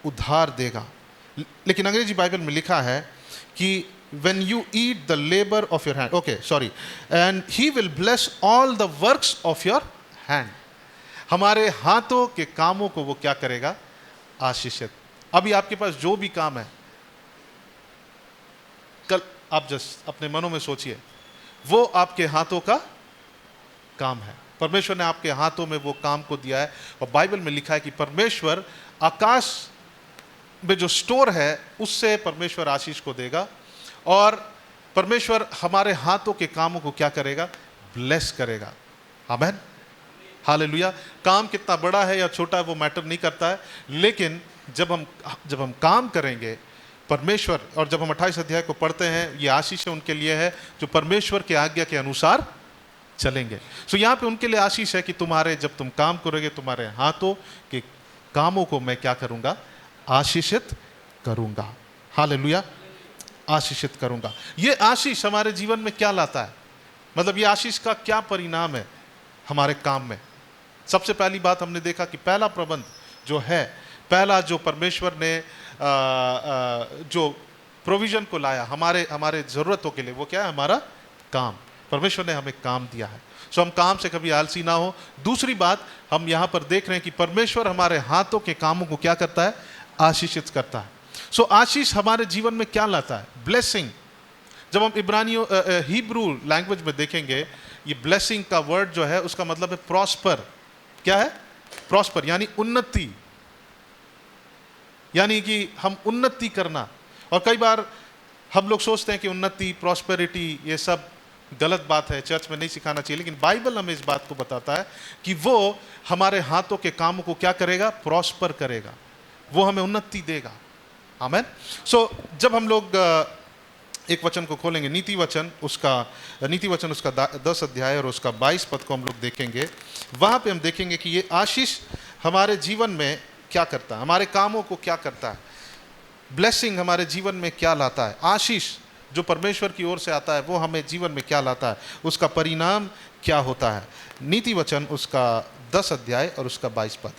उद्धार देगा। लेकिन अंग्रेजी बाइबल में लिखा है कि when you eat the labor of your hand, okay sorry, and he will bless all the works of your hand। हमारे हाथों के कामों को वो क्या करेगा? आशीषित। अभी आपके पास जो भी काम है, कल आप जस्ट अपने मनों में सोचिए, वो आपके हाथों का काम है। परमेश्वर ने आपके हाथों में वो काम को दिया है, और बाइबल में लिखा है कि परमेश्वर आकाश में जो स्टोर है उससे परमेश्वर आशीष को देगा, और परमेश्वर हमारे हाथों के कामों को क्या करेगा? ब्लेस करेगा। आमीन, हालेलुया। काम कितना बड़ा है या छोटा है वो मैटर नहीं करता है, लेकिन जब हम काम करेंगे परमेश्वर, और जब हम 28 अध्याय को पढ़ते हैं, ये आशीष उनके लिए है जो परमेश्वर की आज्ञा के अनुसार चलेंगे। सो यहाँ पे उनके लिए आशीष है कि तुम्हारे जब तुम काम करोगे, तुम्हारे हाथों के कामों को मैं क्या करूंगा? आशीषित करूंगा। हालेलुया, आशीषित करूंगा। ये आशीष हमारे जीवन में क्या लाता है? मतलब ये आशीष का क्या परिणाम है हमारे काम में? सबसे पहली बात हमने देखा कि पहला प्रबंध जो है, पहला जो परमेश्वर ने जो प्रोविजन को लाया हमारे ज़रूरतों के लिए, वो क्या है? हमारा काम। परमेश्वर ने हमें काम दिया है, सो हम काम से कभी आलसी ना हो। दूसरी बात हम यहाँ पर देख रहे हैं कि परमेश्वर हमारे हाथों के कामों को क्या करता है? आशीषित करता है। सो आशीष हमारे जीवन में क्या लाता है? ब्लेसिंग। जब हम इब्रानियों हिब्रू लैंग्वेज में देखेंगे, ये ब्लेसिंग का वर्ड जो है उसका मतलब है प्रॉस्पर। क्या है? प्रॉस्पर, यानी उन्नति, यानी कि हम उन्नति करना। और कई बार हम लोग सोचते हैं कि उन्नति, प्रॉस्पेरिटी ये सब गलत बात है, चर्च में नहीं सिखाना चाहिए, लेकिन बाइबल हमें इस बात को बताता है कि वो हमारे हाथों के कामों को क्या करेगा? प्रॉस्पर करेगा, वो हमें उन्नति देगा। आमीन। सो जब हम लोग एक वचन को खोलेंगे, नीति वचन उसका 10 अध्याय और उसका 22 पद को हम लोग देखेंगे, वहाँ पे हम देखेंगे कि ये आशीष हमारे जीवन में क्या करता है, हमारे कामों को क्या करता है, ब्लेसिंग हमारे जीवन में क्या लाता है, आशीष जो परमेश्वर की ओर से आता है वो हमें जीवन में क्या लाता है, उसका परिणाम क्या होता है। नीति वचन उसका 10 अध्याय और उसका 22 पद।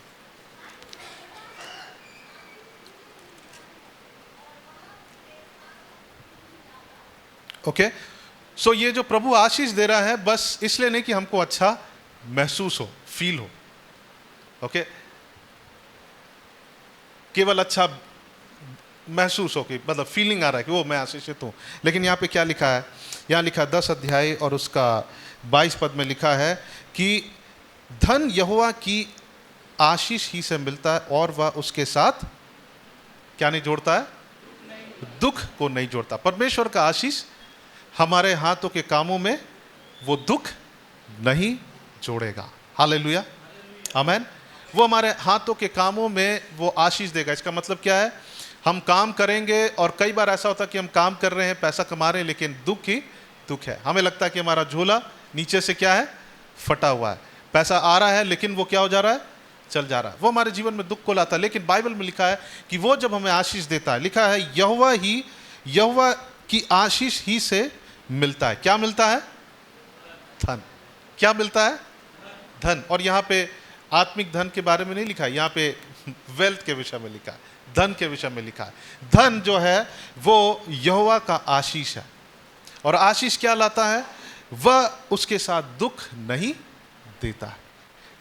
ओके, सो ये जो प्रभु आशीष दे रहा है, बस इसलिए नहीं कि हमको अच्छा महसूस हो, फील हो। ओके, केवल अच्छा महसूस हो कि मतलब फीलिंग आ रहा है कि वो मैं आशीषित हूं, लेकिन यहाँ पे क्या लिखा है? यहाँ लिखा 10 अध्याय और उसका 22 पद में लिखा है कि धन यहोवा की आशीष ही से मिलता है और वह उसके साथ क्या नहीं जोड़ता है? दुख को नहीं जोड़ता। परमेश्वर का आशीष हमारे हाथों के कामों में वो दुख नहीं जोड़ेगा। हालेलुया, आमीन। वो हमारे हाथों के कामों में वो आशीष देगा। इसका मतलब क्या है? हम काम करेंगे और कई बार ऐसा होता है कि हम काम कर रहे हैं, पैसा कमा रहे हैं, लेकिन दुख ही दुख है। हमें लगता है कि हमारा झोला नीचे से क्या है? फटा हुआ है। पैसा आ रहा है लेकिन वो क्या हो जा रहा है? चल जा रहा है। वो हमारे जीवन में दुख को लाता है। लेकिन बाइबल में लिखा है कि वो जब हमें आशीष देता है, लिखा है यहोवा की आशीष ही से मिलता है। क्या मिलता है? धन। क्या मिलता है? धन। और यहाँ पे आत्मिक धन के बारे में नहीं लिखा है, यहाँ पे वेल्थ के विषय में लिखा है, धन के विषय में लिखा है। धन जो है वो यहोवा का आशीष है, और आशीष क्या लाता है? वह उसके साथ दुख नहीं देता है।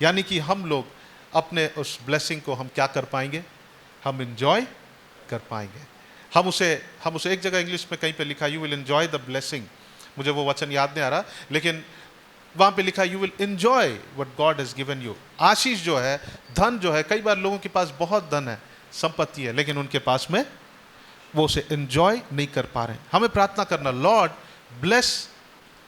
यानी कि हम लोग अपने उस ब्लेसिंग को हम क्या कर पाएंगे? हम एंजॉय कर पाएंगे। हम उसे एक जगह इंग्लिश में कहीं पे लिखा you will enjoy the blessing, मुझे वो वचन याद नहीं आ रहा, लेकिन वहाँ पे लिखा you will enjoy what God has given you. आशीष जो है, धन जो है, कई बार लोगों के पास बहुत धन है, संपत्ति है, लेकिन उनके पास में वो उसे एंजॉय नहीं कर पा रहे। हमें प्रार्थना करना, Lord bless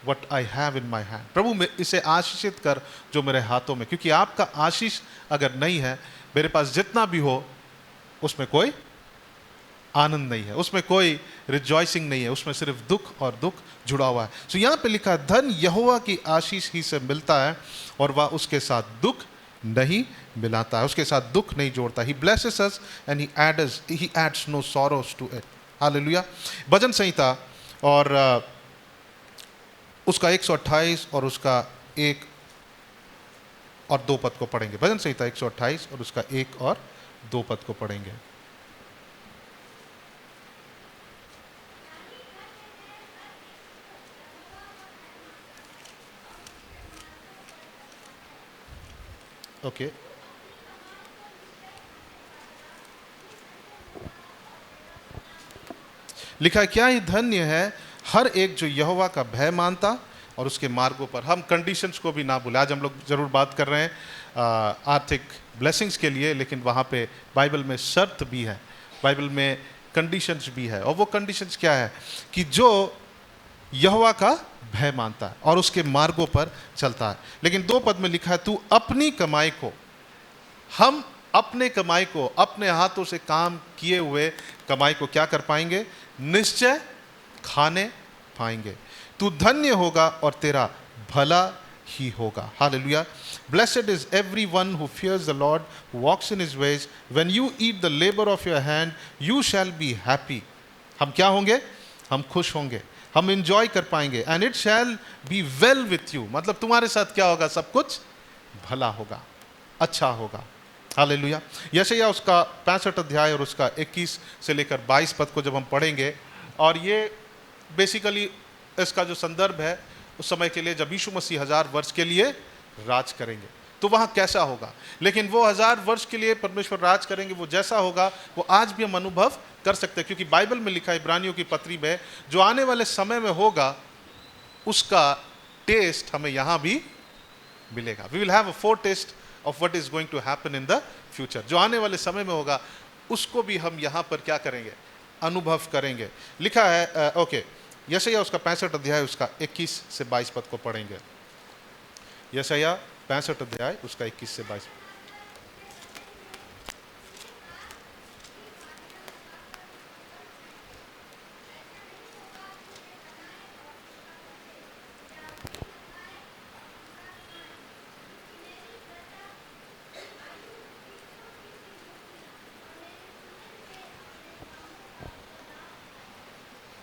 what I have in my hand. प्रभु मैं इसे आशीषित कर जो मेरे हाथों में, क्योंकि आपका आशीष अगर नहीं है, मेरे पास जितना भी हो उसमें कोई आनंद नहीं है, उसमें कोई रिजॉइसिंग नहीं है, उसमें सिर्फ दुख और दुख जुड़ा हुआ है। सो यहाँ पे लिखा है धन यहोवा की आशीष ही से मिलता है और वह उसके साथ दुख नहीं मिलाता है, उसके साथ दुख नहीं जोड़ता। He blesses us and he adds no sorrows to it. Hallelujah. भजन संहिता और उसका 128 और उसका 1 और 2 पद को पढ़ेंगे। भजन संहिता 128 और उसका 1 और 2 पद को पढ़ेंगे। ओके, लिखा है, क्या ही धन्य है हर एक जो यहोवा का भय मानता और उसके मार्गों पर। हम कंडीशंस को भी ना भूलें। आज हम लोग जरूर बात कर रहे हैं आर्थिक ब्लेसिंग्स के लिए, लेकिन वहाँ पे बाइबल में शर्त भी है, बाइबल में कंडीशंस भी है। और वो कंडीशंस क्या है कि जो यहोवा का भय मानता है और उसके मार्गों पर चलता है। लेकिन 2 पद में लिखा है, तू अपनी कमाई को, हम अपने कमाई को, अपने हाथों से काम किए हुए कमाई को क्या कर पाएंगे? निश्चय खाने पाएंगे। तू धन्य होगा और तेरा भला ही होगा। Hallelujah. Blessed is everyone who fears the Lord, who walks in his ways. When you eat the labor of your hand, you shall be happy. हम क्या होंगे? हम खुश होंगे, हम enjoy कर पाएंगे। And it shall be well with you. मतलब तुम्हारे साथ क्या होगा? सब कुछ भला होगा, अच्छा होगा। हालेलुया। यशायाह उसका 65 अध्याय और उसका 21 से लेकर 22 पद को जब हम पढ़ेंगे, और ये बेसिकली इसका जो संदर्भ है उस समय के लिए जब यीशु मसीह 1000 वर्ष के लिए राज करेंगे, तो वहाँ कैसा होगा। लेकिन वो 1000 वर्ष के लिए परमेश्वर राज करेंगे, वो जैसा होगा वो आज भी हम अनुभव कर सकते हैं, क्योंकि बाइबल में लिखा है इब्रानियों की पत्री में, जो आने वाले समय में होगा उसका टेस्ट हमें यहाँ भी मिलेगा। We will have a foretaste of what is going to happen in the future. जो आने वाले समय में होगा उसको भी हम यहाँ पर क्या करेंगे? अनुभव करेंगे। लिखा है ओके, यशायाह उसका 65 अध्याय उसका 21 से 22 पद को पढ़ेंगे। यशायाह 65 अध्याय उसका 21 से 22।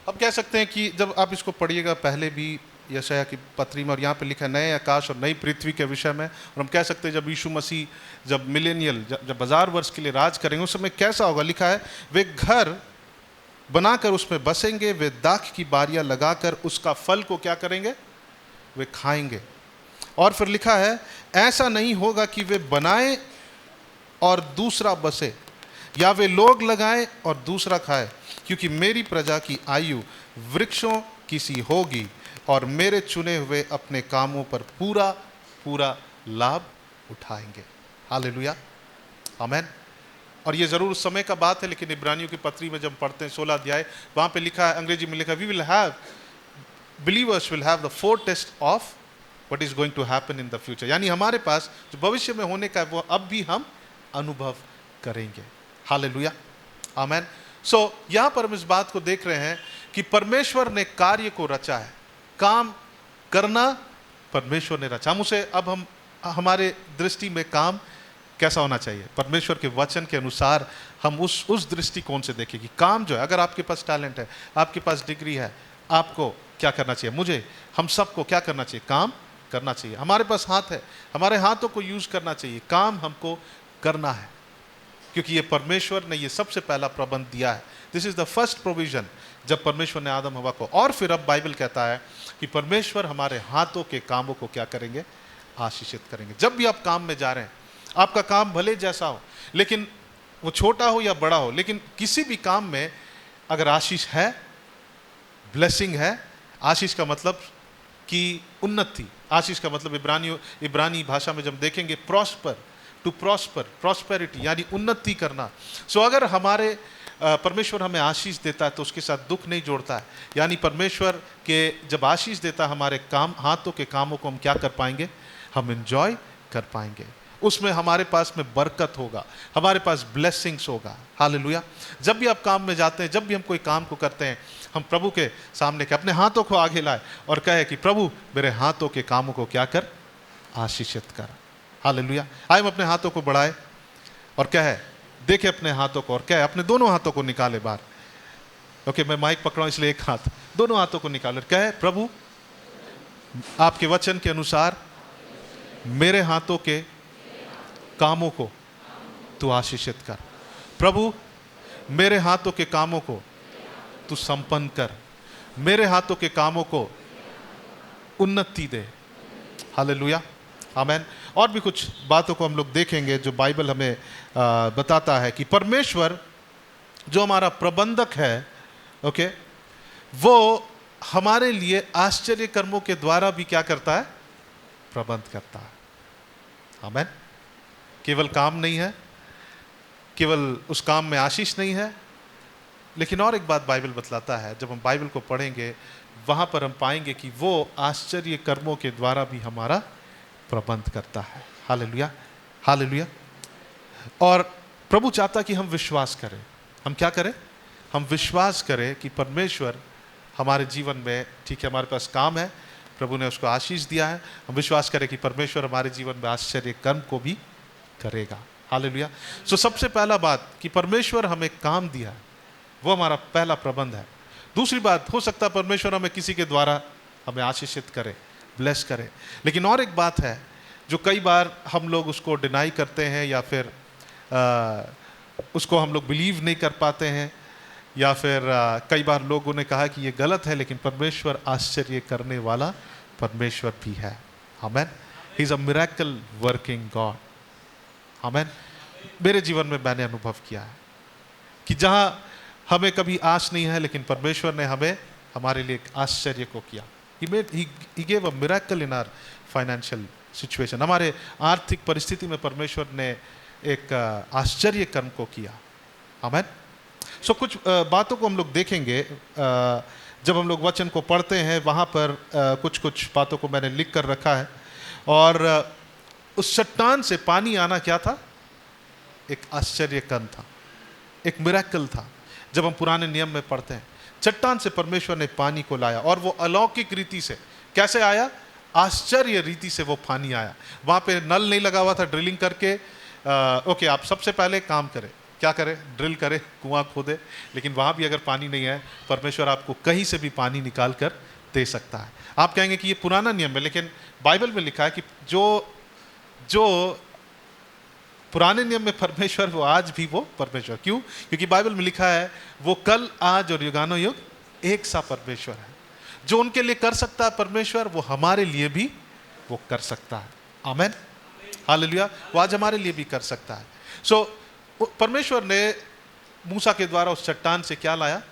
अब कह सकते हैं कि जब आप इसको पढ़िएगा, पहले भी यशायाह की पत्री में, और यहाँ पे लिखा है नए आकाश और नई पृथ्वी के विषय में, और हम कह सकते हैं जब यीशु मसीह, जब मिलेनियल, जब 1000 वर्ष के लिए राज करेंगे उस समय कैसा होगा। लिखा है वे घर बनाकर उसमें बसेंगे, वे दाख की बारियां लगाकर उसका फल को क्या करेंगे? वे खाएंगे। और फिर लिखा है ऐसा नहीं होगा कि वे बनाए और दूसरा बसे, या वे लोग लगाएं और दूसरा खाए, क्योंकि मेरी प्रजा की आयु वृक्षों की सी होगी और मेरे चुने हुए अपने कामों पर पूरा पूरा लाभ उठाएंगे। हालेलुया, आमेन। और ये ज़रूर उस समय का बात है, लेकिन इब्रानियों की पत्री में जब पढ़ते हैं 16 अध्याय, वहाँ पे लिखा है, अंग्रेजी में लिखा है, we will have, believers will have the foretaste of what is going to happen in the future. यानी हमारे पास जो भविष्य में होने का है वो अब भी हम अनुभव करेंगे। हालेलुया, आमेन। सो यहाँ पर हम इस बात को देख रहे हैं कि परमेश्वर ने कार्य को रचा है, काम करना परमेश्वर ने रचा। हम उसे, अब हम हमारे दृष्टि में काम कैसा होना चाहिए? परमेश्वर के वचन के अनुसार हम उस दृष्टिकोण से देखें कि काम जो है, अगर आपके पास टैलेंट है, आपके पास डिग्री है, आपको क्या करना चाहिए? मुझे, हम सबको क्या करना चाहिए? काम करना चाहिए। हमारे पास हाथ है, हमारे हाथों को यूज करना चाहिए, काम हमको करना है, क्योंकि ये परमेश्वर ने ये सबसे पहला प्रबंध दिया है। This is the first provision, जब परमेश्वर ने आदम हवा को। और फिर अब बाइबल कहता है कि परमेश्वर हमारे हाथों के कामों को क्या करेंगे? आशीषित करेंगे। जब भी आप काम में जा रहे हैं, आपका काम भले जैसा हो, लेकिन वो छोटा हो या बड़ा हो, लेकिन किसी भी काम में अगर आशीष है, ब्लेसिंग है, आशीष का मतलब कि उन्नति, आशीष का मतलब इब्रानी भाषा में जब देखेंगे प्रॉस्पर, टू प्रॉस्पर, प्रॉस्पेरिटी यानी उन्नति करना। सो अगर हमारे परमेश्वर हमें आशीष देता है तो उसके साथ दुख नहीं जोड़ता है। यानी परमेश्वर के जब आशीष देता है, हमारे काम, हाथों के कामों को हम क्या कर पाएंगे? हम एंजॉय कर पाएंगे। उसमें हमारे पास में बरकत होगा, हमारे पास ब्लेसिंग्स होगा। हालेलुया। जब भी आप काम में जाते हैं, जब भी हम कोई काम को करते हैं, हम प्रभु के सामने के अपने हाथों को आगे लाए और कहे कि प्रभु मेरे हाथों के कामों को क्या कर? आशीषित कर। हालेलुया। आए हम अपने हाथों को बढ़ाए और कहे, देखे अपने हाथों को और कहे, अपने दोनों हाथों को निकाले बाहर। ओके, मैं माइक पकड़ा इसलिए एक हाथ, दोनों हाथों को निकाले, कहे प्रभु आपके वचन के अनुसार मेरे हाथों के कामों को तू आशीषित कर। प्रभु मेरे हाथों के कामों को तू संपन्न कर, मेरे हाथों के कामों को उन्नति दे। हालेलुया, आमेन। और भी कुछ बातों को हम लोग देखेंगे जो बाइबल हमें बताता है कि परमेश्वर जो हमारा प्रबंधक है, ओके, वो हमारे लिए आश्चर्य कर्मों के द्वारा भी क्या करता है? प्रबंध करता है। आमेन। केवल काम नहीं है, केवल उस काम में आशीष नहीं है, लेकिन और एक बात बाइबल बतलाता है, जब हम बाइबल को पढ़ेंगे वहां पर हम पाएंगे कि वो आश्चर्य कर्मों के द्वारा भी हमारा प्रबंध करता है। Hallelujah, hallelujah. और प्रभु चाहता कि हम विश्वास करें। हम क्या करें? हम विश्वास करें कि परमेश्वर हमारे जीवन में, ठीक है, हमारे पास काम है, प्रभु ने उसको आशीष दिया है, हम विश्वास करें कि परमेश्वर हमारे जीवन में आश्चर्य कर्म को भी करेगा। हालेलुया। सो सबसे पहला बात कि परमेश्वर हमें काम दिया है, वो हमारा पहला प्रबंध है। दूसरी बात, हो सकता है परमेश्वर हमें किसी के द्वारा हमें आशीषित करे, ब्लेस करे, लेकिन और एक बात है जो कई बार हम लोग उसको डिनाई करते हैं या फिर उसको हम लोग बिलीव नहीं कर पाते हैं, या फिर कई बार लोगों ने कहा कि ये गलत है, लेकिन परमेश्वर आश्चर्य करने वाला परमेश्वर भी है। Amen. He is a miracle working God. Amen. मेरे जीवन में मैंने अनुभव किया है कि जहां हमें कभी आश नहीं है, लेकिन परमेश्वर ने हमें, हमारे लिए एक आश्चर्य को किया। He gave a miracle in our financial situation। हमारे आर्थिक परिस्थिति में परमेश्वर ने एक आश्चर्य कर्म को किया। आमेन। सो कुछ बातों को हम लोग देखेंगे जब हम लोग वचन को पढ़ते हैं, वहाँ पर कुछ कुछ बातों को मैंने लिख कर रखा है। और उस चट्टान से पानी आना क्या था? एक आश्चर्य कर्म था, एक मिरेकल था। जब हम पुराने नियम में पढ़ते हैं, चट्टान से परमेश्वर ने पानी को लाया, और वो अलौकिक रीति से कैसे आया? आश्चर्य रीति से वो पानी आया। वहाँ पे नल नहीं लगा हुआ था ड्रिलिंग करके। ओके, आप सबसे पहले काम करें, क्या करें? ड्रिल करें, कुआं खोदे, लेकिन वहाँ भी अगर पानी नहीं है, परमेश्वर आपको कहीं से भी पानी निकाल कर दे सकता है। आप कहेंगे कि ये पुराना नियम है, लेकिन बाइबल में लिखा है कि जो पुराने नियम में परमेश्वर, वो आज भी वो परमेश्वर। क्यों? क्योंकि बाइबल में लिखा है वो कल, आज और युगानो युग एक सा परमेश्वर है। जो उनके लिए कर सकता है परमेश्वर, वो हमारे लिए भी वो कर सकता है। आमेन, हालेलुया। वो आज हमारे लिए भी कर सकता है। सो परमेश्वर ने मूसा के द्वारा उस चट्टान से क्या लाया?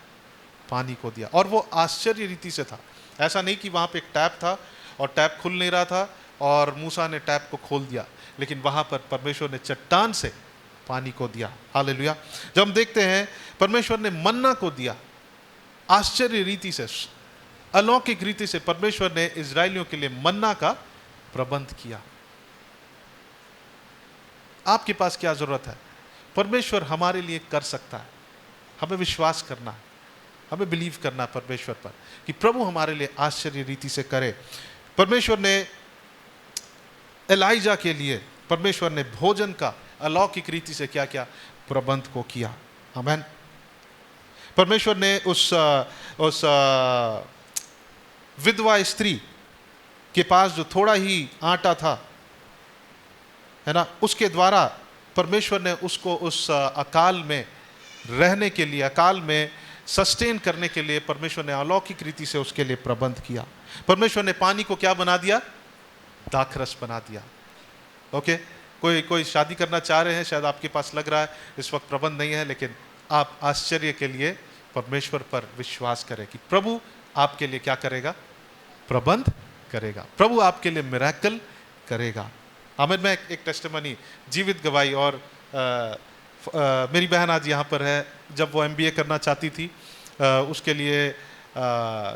पानी को दिया, और वो आश्चर्य रीति से था। ऐसा नहीं कि वहाँ पे एक टैप था और टैप खुल नहीं रहा था और मूसा ने टैप को खोल दिया, लेकिन वहाँ पर परमेश्वर ने चट्टान से पानी को दिया। हालेलुया। जब हम देखते हैं परमेश्वर ने मन्ना को दिया, आश्चर्य रीति से, अलौकिक रीति से परमेश्वर ने इजरायलियों के लिए मन्ना का प्रबंध किया। आपके पास क्या जरूरत है? परमेश्वर हमारे लिए कर सकता है। हमें विश्वास करना है, हमें बिलीव करना है परमेश्वर पर कि प्रभु हमारे लिए आश्चर्य रीति से करे। परमेश्वर ने एलाइजा के लिए, परमेश्वर ने भोजन का अलौकिक रीति से क्या क्या प्रबंध को किया। आमेन। परमेश्वर ने उस विधवा स्त्री के पास जो थोड़ा ही आटा था, है ना, उसके द्वारा परमेश्वर ने उसको उस अकाल में रहने के लिए, अकाल में सस्टेन करने के लिए परमेश्वर ने अलौकिक रीति से उसके लिए प्रबंध किया। परमेश्वर ने पानी को क्या बना दिया? दाखरस बना दिया। ओके, कोई शादी करना चाह रहे हैं, शायद आपके पास लग रहा है इस वक्त प्रबंध नहीं है, लेकिन आप आश्चर्य के लिए परमेश्वर पर विश्वास करें कि प्रभु आपके लिए क्या करेगा? प्रबंध करेगा। प्रभु आपके लिए मिरेकल करेगा। आमिर, मैं एक टेस्टिमनी, जीवित गवाही, और मेरी बहन आज यहाँ पर है। जब वो MBA करना चाहती थी, उसके लिए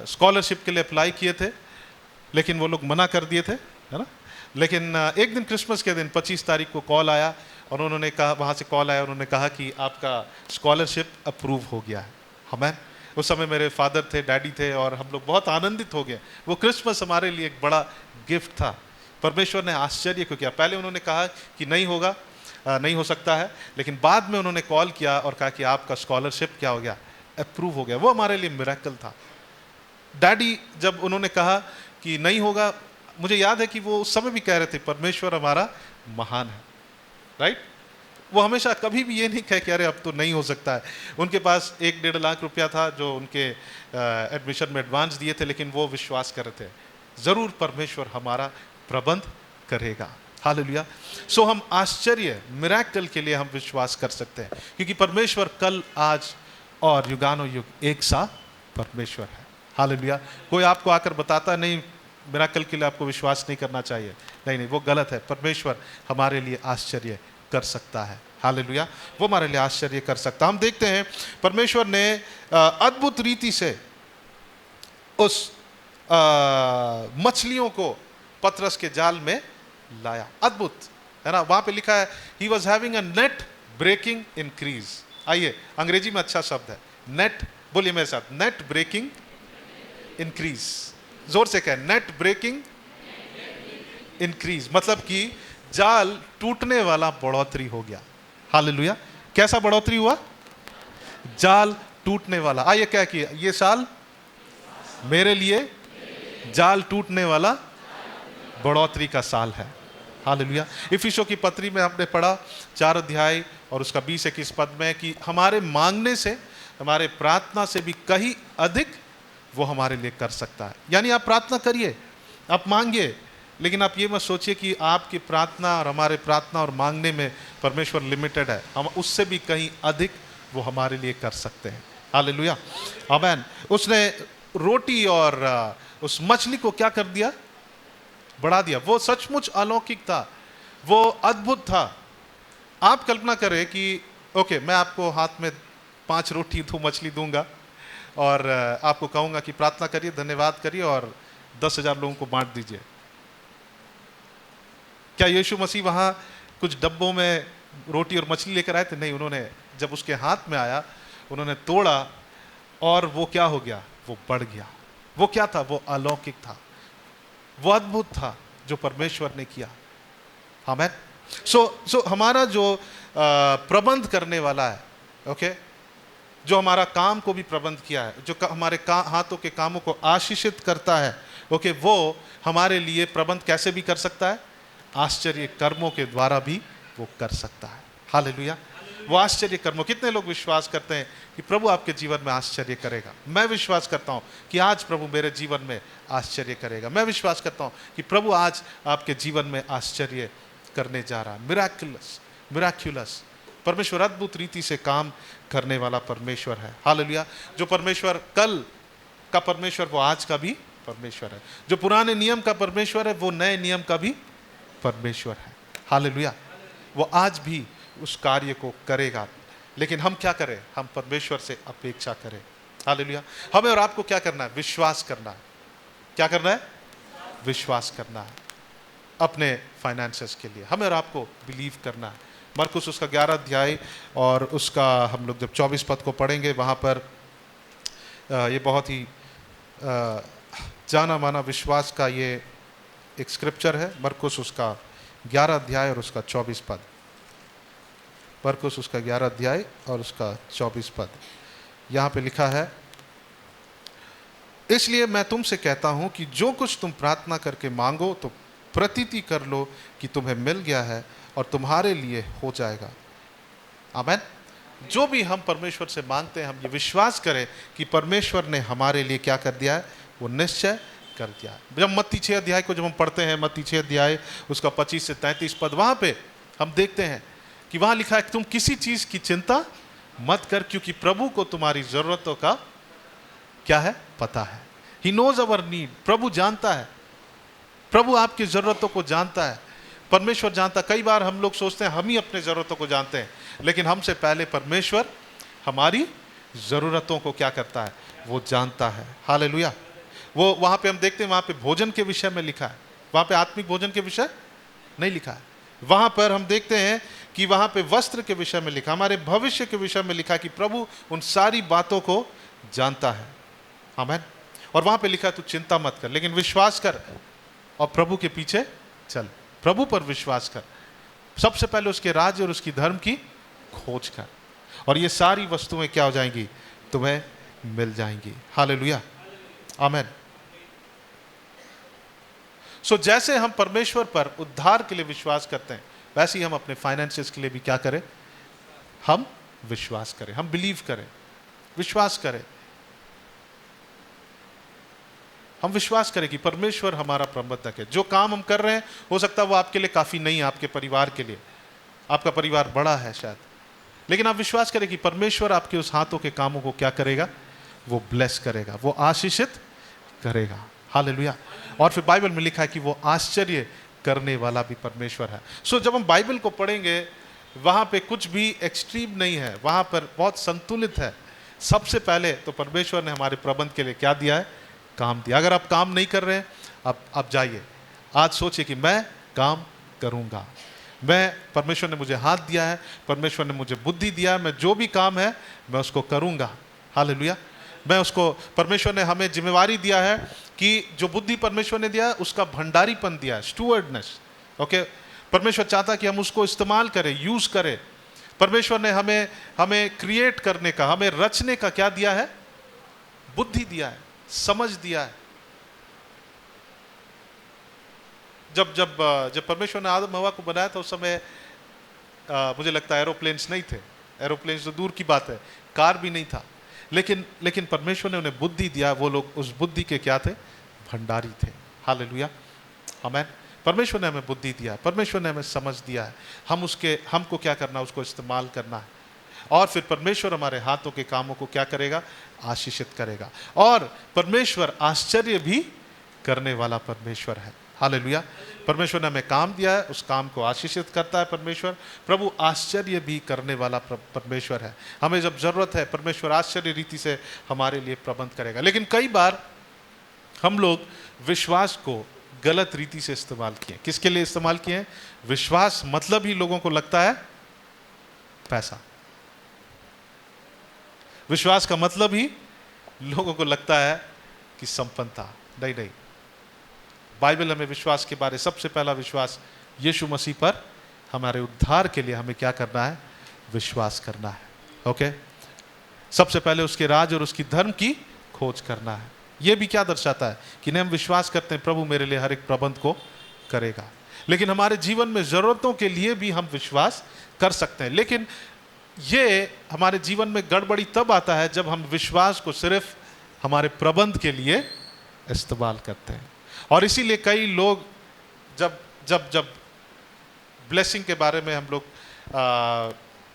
स्कॉलरशिप के लिए अप्लाई किए थे, लेकिन वो लोग मना कर दिए थे, है ना। लेकिन एक दिन क्रिसमस के दिन 25 तारीख को कॉल आया, और उन्होंने कहा, वहाँ से कॉल आया, उन्होंने कहा कि आपका स्कॉलरशिप अप्रूव हो गया है। हमें उस समय मेरे फादर थे, डैडी थे, और हम लोग बहुत आनंदित हो गए। वो क्रिसमस हमारे लिए एक बड़ा गिफ्ट था। परमेश्वर ने आश्चर्य को किया। पहले उन्होंने कहा कि नहीं होगा, नहीं हो सकता है, लेकिन बाद में उन्होंने कॉल किया और कहा कि आपका स्कॉलरशिप क्या हो गया? अप्रूव हो गया। वो हमारे लिए मिरेकल था। डैडी जब उन्होंने कहा कि नहीं होगा, मुझे याद है कि वो उस समय भी कह रहे थे परमेश्वर हमारा महान है। राइट? वो हमेशा कभी भी ये नहीं कहे कि अरे अब तो नहीं हो सकता है। उनके पास 1-1.5 लाख रुपया था जो उनके एडमिशन में एडवांस दिए थे, लेकिन वो विश्वास कर रहे थे जरूर परमेश्वर हमारा प्रबंध करेगा। हालेलुया। सो हम आश्चर्य, मिरेकल के लिए हम विश्वास कर सकते हैं, क्योंकि परमेश्वर कल, आज और युगानो युग एक सा परमेश्वर है। हालेलुया। कोई आपको आकर बताता नहीं मिरेकल के लिए आपको विश्वास नहीं करना चाहिए, नहीं नहीं, वो गलत है। परमेश्वर हमारे लिए आश्चर्य कर सकता है। हालेलुया। वो हमारे लिए आश्चर्य कर सकता है। हम देखते हैं परमेश्वर ने अद्भुत रीति से उस मछलियों को पतरस के जाल में लाया। अद्भुत है ना। वहां पे लिखा है he was having a net breaking increase. आइए, अंग्रेजी में अच्छा शब्द है नेट, बोलिए मेरे साथ, नेट ब्रेकिंग इंक्रीज। जोर से कहें, नेट ब्रेकिंग इंक्रीज। मतलब कि जाल टूटने वाला बढ़ोतरी हो गया। हालेलुया। कैसा बढ़ोतरी हुआ? जाल टूटने वाला। आइए क्या किया, ये साल मेरे लिए जाल टूटने वाला बढ़ोतरी का साल है। हालेलुया। इफिसियों की पत्री में हमने पढ़ा 4 अध्याय और उसका 20-21 पद में कि हमारे मांगने से, हमारे प्रार्थना से भी कहीं अधिक वो हमारे लिए कर सकता है। यानी आप प्रार्थना करिए, आप मांगिए, लेकिन आप ये मत सोचिए कि आपकी प्रार्थना और हमारे प्रार्थना और मांगने में परमेश्वर लिमिटेड है। हम उससे भी कहीं अधिक वो हमारे लिए कर सकते हैं। हालेलुया। आमीन। उसने रोटी और उस मछली को क्या कर दिया? बढ़ा दिया। वो सचमुच अलौकिक था, वो अद्भुत था। आप कल्पना करें कि ओके, मैं आपको हाथ में 5 रोटी 2 मछली दूंगा और आपको कहूंगा कि प्रार्थना करिए, धन्यवाद करिए और 10,000 लोगों को बांट दीजिए। क्या यीशु मसीह वहां कुछ डब्बों में रोटी और मछली लेकर आए थे? नहीं, उन्होंने जब उसके हाथ में आया, उन्होंने तोड़ा और वो क्या हो गया? वो बढ़ गया। वो क्या था? वो अलौकिक था, वो अद्भुत था जो परमेश्वर ने किया। आमीन। सो हमारा जो प्रबंध करने वाला है, ओके, जो हमारा काम को भी प्रबंध किया है, जो हमारे हाथों के कामों को आशीषित करता है, ओके, वो हमारे लिए प्रबंध कैसे भी कर सकता है? आश्चर्य कर्मों के द्वारा भी वो कर सकता है। हालेलुया। वो आश्चर्य कर्मों, कितने लोग विश्वास करते हैं कि प्रभु आपके जीवन में आश्चर्य करेगा? मैं विश्वास करता हूं कि आज प्रभु मेरे जीवन में आश्चर्य करेगा। मैं विश्वास करता हूं कि प्रभु आज आपके जीवन में आश्चर्य करने जा रहा है। मिराक्युलस। परमेश्वर अद्भुत रीति से काम करने वाला परमेश्वर है। हालेलुया। जो परमेश्वर कल का परमेश्वर, वो आज का भी परमेश्वर है। जो पुराने नियम का परमेश्वर है, वो नए नियम का भी परमेश्वर है। हालेलुया। वो आज भी उस कार्य को करेगा, लेकिन हम क्या करें? हम परमेश्वर से अपेक्षा करें। हालेलुया। हमें और आपको क्या करना है? विश्वास करना है। क्या करना है? विश्वास करना है अपने फाइनेंसेस के लिए। हमें और आपको बिलीव करना है। मरकुस उसका 11 अध्याय और उसका हम लोग जब 24 पद को पढ़ेंगे, वहाँ पर ये बहुत ही जाना माना विश्वास का ये एक स्क्रिप्चर है। मरकुस उसका 11 अध्याय और उसका 24 पद। मरकुस उसका 11 अध्याय और उसका 24 पद। यहाँ पे लिखा है, इसलिए मैं तुमसे कहता हूं कि जो कुछ तुम प्रार्थना करके मांगो तो प्रतीति कर लो कि तुम्हें मिल गया है और तुम्हारे लिए हो जाएगा। आमीन। जो भी हम परमेश्वर से मांगते हैं, हम ये विश्वास करें कि परमेश्वर ने हमारे लिए क्या कर दिया है? वो निश्चय कर दिया है। जब मत्ती 6 अध्याय को जब हम पढ़ते हैं, मत्ती 6 अध्याय उसका 25 से 33 पद, वहां पे हम देखते हैं कि वहां लिखा है कि तुम किसी चीज की चिंता मत कर, क्योंकि प्रभु को तुम्हारी जरूरतों का क्या है? पता है। He knows our need. प्रभु जानता है, प्रभु आपकी जरूरतों को जानता है, परमेश्वर जानता है। कई बार हम लोग सोचते हैं हम ही अपने जरूरतों को जानते हैं, लेकिन हमसे पहले परमेश्वर हमारी जरूरतों को क्या करता है? वो जानता है। हालेलुया। वो वहां पे हम देखते हैं, वहां पे भोजन के विषय में लिखा है, वहां पे आत्मिक भोजन के विषय नहीं लिखा है। वहां पर हम देखते हैं कि वहां पे वस्त्र के विषय में लिखा, हमारे भविष्य के विषय में लिखा कि प्रभु उन सारी बातों को जानता है। आमीन। और वहां पे लिखा तू चिंता मत कर, लेकिन विश्वास कर और प्रभु के पीछे चल। प्रभु पर विश्वास कर, सबसे पहले उसके राज्य और उसकी धर्म की खोज कर, और ये सारी वस्तुएं क्या हो जाएंगी? तुम्हें मिल जाएंगी। हालेलुया। आमीन। सो जैसे हम परमेश्वर पर उद्धार के लिए विश्वास करते हैं, वैसे ही हम अपने फाइनेंसेस के लिए भी क्या करें, हम विश्वास करें, हम बिलीव करें, विश्वास करें, हम विश्वास करें कि परमेश्वर हमारा प्रबंधक है। जो काम हम कर रहे हैं हो सकता है वो आपके लिए काफी नहीं है, आपके परिवार के लिए, आपका परिवार बड़ा है शायद, लेकिन आप विश्वास करें कि परमेश्वर आपके उस हाथों के कामों को क्या करेगा, वो ब्लेस करेगा, वो आशीषित करेगा। हालेलुया। और फिर बाइबल में लिखा है कि वो आश्चर्य करने वाला भी परमेश्वर है। सो जब हम बाइबल को पढ़ेंगे वहां पे कुछ भी एक्सट्रीम नहीं है, वहां पर बहुत संतुलित है। सबसे पहले तो परमेश्वर ने हमारे प्रबंध के लिए क्या दिया है, काम दिया। अगर आप काम नहीं कर रहे हैं, आप जाइए, आज सोचिए कि मैं काम करूंगा। मैं, परमेश्वर ने मुझे हाथ दिया है, परमेश्वर ने मुझे बुद्धि दिया है, मैं जो भी काम है मैं उसको करूंगा। हालेलुया। मैं उसको, परमेश्वर ने हमें जिम्मेवारी दिया है कि जो बुद्धि परमेश्वर ने दिया है उसका भंडारीपन दिया है, स्टूवर्डनेस। ओके, परमेश्वर चाहता है कि हम उसको इस्तेमाल करें, यूज करें। परमेश्वर ने हमें क्रिएट करने का, हमें रचने का क्या दिया है, बुद्धि दिया है, समझ दिया है। जब परमेश्वर ने आदम हवा को बनाया था उस समय मुझे लगता है एरोप्लेन्स नहीं थे, एरोप्लेन्स तो दूर की बात है, कार भी नहीं था, लेकिन परमेश्वर ने उन्हें बुद्धि दिया। वो लोग उस बुद्धि के क्या थे, भंडारी थे। हालेलुया, आमीन। परमेश्वर ने हमें बुद्धि दिया, परमेश्वर ने हमें समझ दिया है, हमको क्या करना, उसको इस्तेमाल करना है। और फिर परमेश्वर हमारे हाथों के कामों को क्या करेगा, आशीषित करेगा। और परमेश्वर आश्चर्य भी करने वाला परमेश्वर है। हालेलुया। परमेश्वर ने हमें काम दिया है, उस काम को आशीषित करता है परमेश्वर। प्रभु आश्चर्य भी करने वाला परमेश्वर है। हमें जब जरूरत है परमेश्वर आश्चर्य रीति से हमारे लिए प्रबंध करेगा। लेकिन कई बार हम लोग विश्वास को गलत रीति से इस्तेमाल किए। किसके लिए इस्तेमाल किए? विश्वास मतलब ही लोगों को लगता है पैसा। विश्वास का मतलब ही लोगों को लगता है कि संपन्नता। नहीं, बाइबल हमें विश्वास के बारे, सबसे पहला विश्वास यीशु मसीह पर हमारे उद्धार के लिए हमें क्या करना है, विश्वास करना है। ओके, सबसे पहले उसके राज और उसकी धर्म की खोज करना है। यह भी क्या दर्शाता है कि नहीं, हम विश्वास करते हैं प्रभु मेरे लिए हर एक प्रबंध को करेगा। लेकिन हमारे जीवन में जरूरतों के लिए भी हम विश्वास कर सकते हैं। लेकिन ये हमारे जीवन में गड़बड़ी तब आता है जब हम विश्वास को सिर्फ हमारे प्रबंध के लिए इस्तेमाल करते हैं। और इसीलिए कई लोग जब ब्लेसिंग के बारे में हम लोग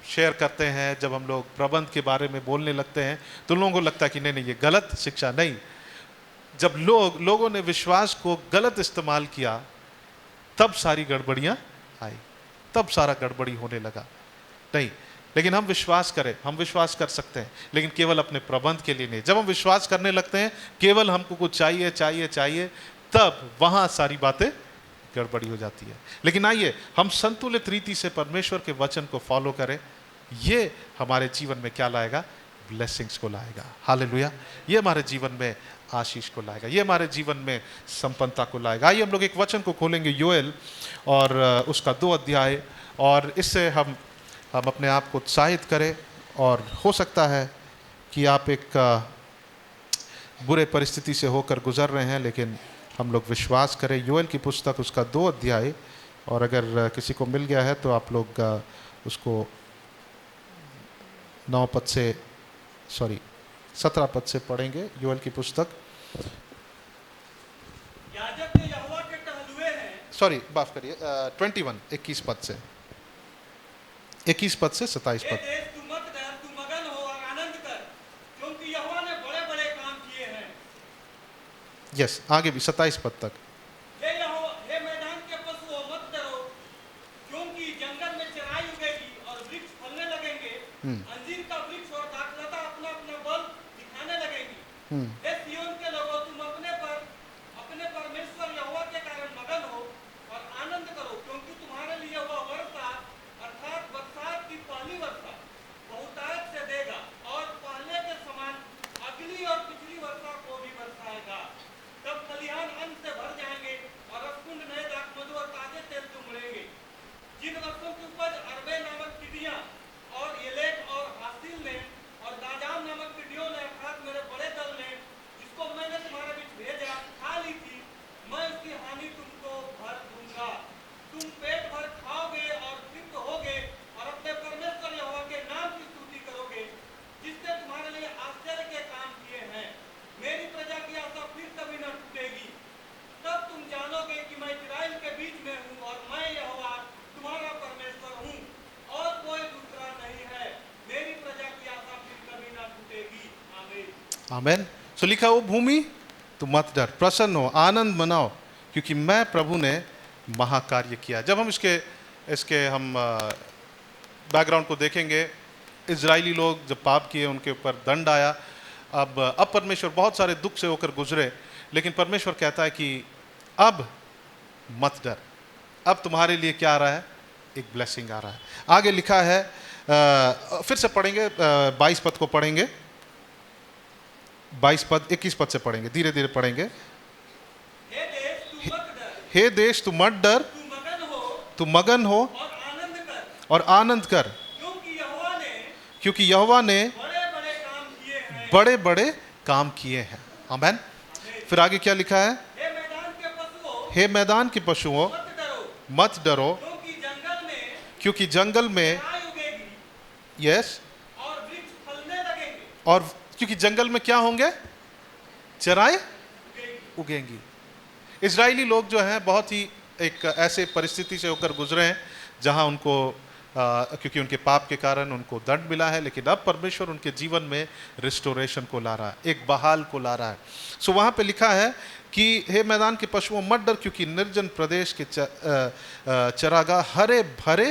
शेयर करते हैं, जब हम लोग प्रबंध के बारे में बोलने लगते हैं, तो लोगों को लगता है कि नहीं ये गलत शिक्षा। नहीं, जब लोगों ने विश्वास को गलत इस्तेमाल किया तब सारी गड़बड़ियां आई, तब सारा गड़बड़ी होने लगा। नहीं, लेकिन हम विश्वास करें, हम विश्वास कर सकते हैं, लेकिन केवल अपने प्रबंध के लिए नहीं। जब हम विश्वास करने लगते हैं केवल हमको कुछ चाहिए, तब वहां सारी बातें गड़बड़ी हो जाती है। लेकिन आइए हम संतुलित रीति से परमेश्वर के वचन को फॉलो करें। ये हमारे जीवन में क्या लाएगा, ब्लेसिंग्स को लाएगा। हालेलुया। ये हमारे जीवन में आशीष को लाएगा, ये हमारे जीवन में संपन्नता को लाएगा। आइए हम लोग एक वचन को खोलेंगे, योएल और उसका 2 अध्याय, और इससे हम अपने आप को उत्साहित करें। और हो सकता है कि आप एक बुरे परिस्थिति से होकर गुजर रहे हैं, लेकिन हम लोग विश्वास करें। योएल की पुस्तक उसका 2 अध्याय, और अगर किसी को मिल गया है तो आप लोग उसको 17 पद से पढ़ेंगे। योएल की पुस्तक, याजक जो यहोवा के टहलुए हैं, माफ करिए, 21 पद से 27 हे पद। देश तू मत डर, तू मगन हो और आनंद कर, क्योंकि यहोवा ने बड़े बड़े काम किए हैं। यस, आगे भी 27 पद तक। हे मैदान के पशुओं मत डरो, क्योंकि जंगल में चराई उगेगी और वृक्ष फलने लगेंगे। अंजीर का वृक्ष और दाखलता अपना अपना बल दिखाने लगेंगी। हे सिय्योन के लोगों, तुम अपने परमेश्वर यहोवा के कारण मगन हो और आनंद करो, क्योंकि तुम्हारे लिए वह वर्षा अर्थात बरसात की पहली वर्षा बहुतायत से देगा, और पहले के समान अगली और पिछली वर्षा को भी बरसाएगा। तब खलिहान अन्न से भर जाएंगे और रसकुंड नए दाखमधु और ताजे तेल से उमड़ेंगे। जिन वस्तुओं की उपज अरबे नामक टिड्डियां और येलेक और हासिल ने और दाजाम नामक टिड्डियों ने अर्थात मेरे बड़े दल ने आमेन। सो लिखा, वो भूमि तू मत डर, प्रसन्न हो, आनंद मनाओ, क्योंकि मैं प्रभु ने महाकार्य किया। जब हम इसके हम बैकग्राउंड को देखेंगे, इजरायली लोग जब पाप किए उनके ऊपर दंड आया। अब परमेश्वर बहुत सारे दुख से होकर गुजरे, लेकिन परमेश्वर कहता है कि अब मत डर, अब तुम्हारे लिए क्या आ रहा है, एक ब्लेसिंग आ रहा है। आगे लिखा है, फिर से पढ़ेंगे, 22 पद को पढ़ेंगे, 22 पद 21 पद से पढ़ेंगे, धीरे धीरे पढ़ेंगे। हे देश तू मत डर, हे देश तू मगन हो और आनंद कर, और आनंद कर, क्योंकि यहोवा ने बड़े-बड़े काम किए हैं। बड़े बड़े काम किए हैं। आमेन। फिर आगे क्या लिखा है, हे मैदान के पशुओं, हे मैदान के पशुओं मत डरो, मत डरो, क्योंकि जंगल में राई उगेगी यस और वृक्ष फलने लगेंगे, और क्योंकि जंगल में क्या होंगे, चराई उगेंगी। इजरायली लोग जो हैं बहुत ही एक ऐसे परिस्थिति से होकर गुजरे हैं जहां उनको क्योंकि उनके पाप के कारण उनको दंड मिला है, लेकिन अब परमेश्वर उनके जीवन में रिस्टोरेशन को ला रहा है, एक बहाल को ला रहा है। सो वहाँ पे लिखा है कि हे मैदान के पशुओं मत डर, क्योंकि निर्जन प्रदेश के चरागाह हरे भरे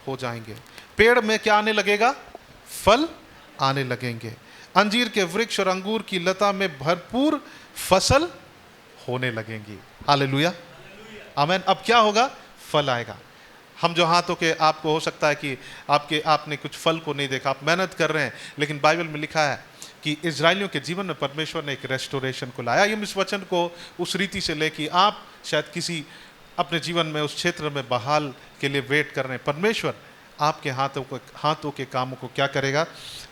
हो जाएंगे। पेड़ में क्या आने लगेगा, फल आने लगेंगे। अंजीर के वृक्ष और अंगूर की लता में भरपूर फसल होने लगेंगी। हालेलुया, आमेन। अब क्या होगा, फल आएगा। हम जो हाथों के, आपको हो सकता है कि आपने कुछ फल को नहीं देखा, आप मेहनत कर रहे हैं, लेकिन बाइबल में लिखा है कि इजरायलियों के जीवन में परमेश्वर ने एक रेस्टोरेशन को लाया। हम इस वचन को उस रीति से ले कि आप शायद किसी अपने जीवन में उस क्षेत्र में बहाल के लिए वेट कर रहे हैं, परमेश्वर आपके हाथों के कामों को क्या करेगा,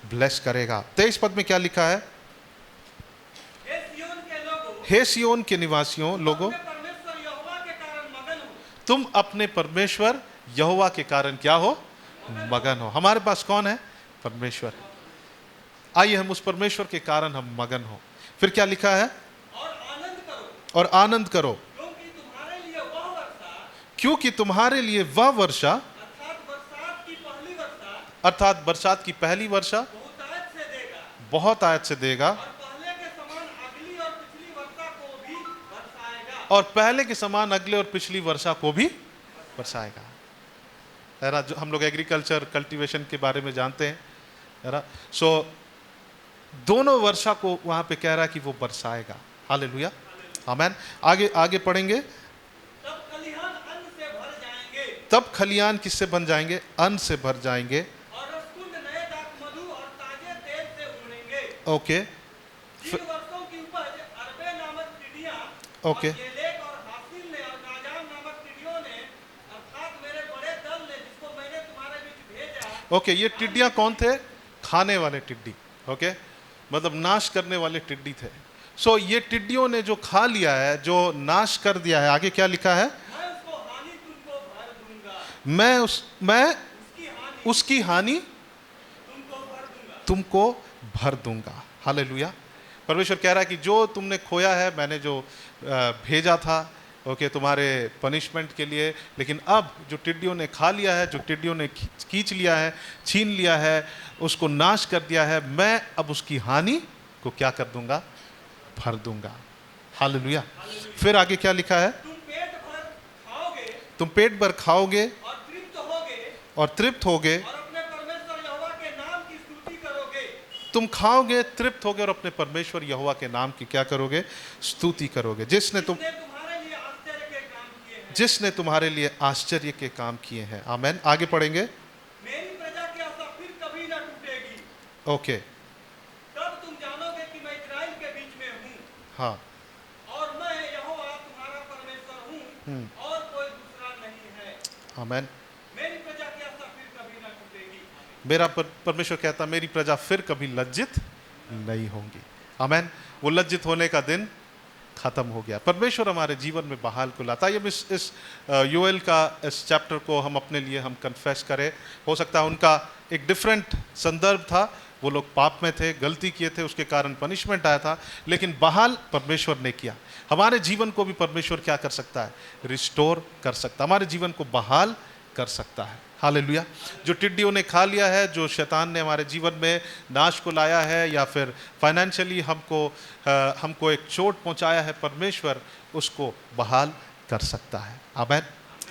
ब्लेस करेगा। 23 पद में क्या लिखा है, हे सिय्योन के लोगों, हे सिय्योन के निवासियों लोगों, अपने परमेश्वर यहोवा के कारण मगन हो। तुम अपने परमेश्वर यहोवा के कारण क्या हो, मगन हो। हमारे पास कौन है, परमेश्वर। आइए हम उस परमेश्वर के कारण हम मगन हो। फिर क्या लिखा है, और आनंद करो, और आनंद करो, क्योंकि तुम्हारे लिए वह वर्षा, क्योंकि तुम्हारे लिए वह वर्षा, अर्थात बरसात की पहली वर्षा अर्थात बरसात की पहली वर्षा बहुत आयत से देगा, बहुत आयत से देगा, और पहले के समान अगली और पिछली वर्षा को भी और पहले के समान अगले और पिछली वर्षा को बरसाएगा। भी बरसाएगा। है ना, जो हम लोग एग्रीकल्चर कल्टीवेशन के बारे में जानते हैं, है ना। सो दोनों वर्षा को वहां पे कह रहा है कि वो बरसाएगा। हालेलुया, आमेन। आगे पढ़ेंगे। तब खलिहान अन्न से भर जाएंगे, तब खलियान किससे बन जाएंगे, अन्न से भर जाएंगे। और रसकुंड नए दाख मधु और ताजे तेल से उमड़ेंगे। ओके, जिन वर्षों की उपज अरबे नामक टिड्डियां ओके। और येलेक और हासिल ने और गाजाम नामक टिड्डियों ने, अर्थात मेरे बड़े दल ने, जिसको मैंने तुम्हारे बीच भेजा। ओके, ये टिड्डियां कौन थे, खाने वाले टिड्डी। ओके, मतलब नाश करने वाले टिड्डी थे। सो ये टिड्डियों ने जो खा लिया है, जो नाश कर दिया है, आगे क्या लिखा है, मैं उसको हानि तुमको भर दूंगा, मैं उसकी हानि तुमको भर दूंगा। हालेलुया। परमेश्वर कह रहा है कि जो तुमने खोया है, मैंने जो भेजा था, ओके, तुम्हारे पनिशमेंट के लिए, लेकिन अब जो टिड्डियों ने खा लिया है, जो टिड्डियों ने खींच लिया है, छीन लिया है, उसको नाश कर दिया है, मैं अब उसकी हानि को क्या कर दूंगा, भर दूंगा। हालेलुया। फिर आगे क्या लिखा है, तुम पेट भर खाओगे और तृप्त होगे, और अपने परमेश्वर यहोवा के नाम की स्तुति करोगे। तुम खाओगे, तृप्त होगे और अपने परमेश्वर यहोवा के नाम की क्या करोगे, स्तुति करोगे, जिसने तुम्हारे लिए आश्चर्य के काम किए हैं। आमेन। आगे पढ़ेंगे। मेरी प्रजा की आशा फिर कभी न टूटेगी। ओके, तब तुम जानोगे कि मैं इस्राएल के बीच में हूँ, हाँ, और मैं यहोवा तुम्हारा परमेश्वर हूँ, और कोई दूसरा नहीं है। आमेन। मेरी प्रजा की आशा फिर कभी न टूटेगी। मेरा परमेश्वर कहता, मेरी प्रजा फिर कभी लज्जित नहीं होंगी। आमेन। वो लज्जित होने का दिन खत्म हो गया। परमेश्वर हमारे जीवन में बहाल को लाता है। इस योएल का इस चैप्टर को हम अपने लिए हम कन्फेस करें। हो सकता है उनका एक डिफरेंट संदर्भ था, वो लोग पाप में थे, गलती किए थे, उसके कारण पनिशमेंट आया था, लेकिन बहाल परमेश्वर ने किया। हमारे जीवन को भी परमेश्वर क्या कर सकता है, रिस्टोर कर सकता है, हमारे जीवन को बहाल कर सकता है। हालेलुया। जो टिड्डियों ने खा लिया है, जो शैतान ने हमारे जीवन में नाश को लाया है, या फिर फाइनेंशियली हमको एक चोट पहुंचाया है, परमेश्वर उसको बहाल कर सकता है। आमीन,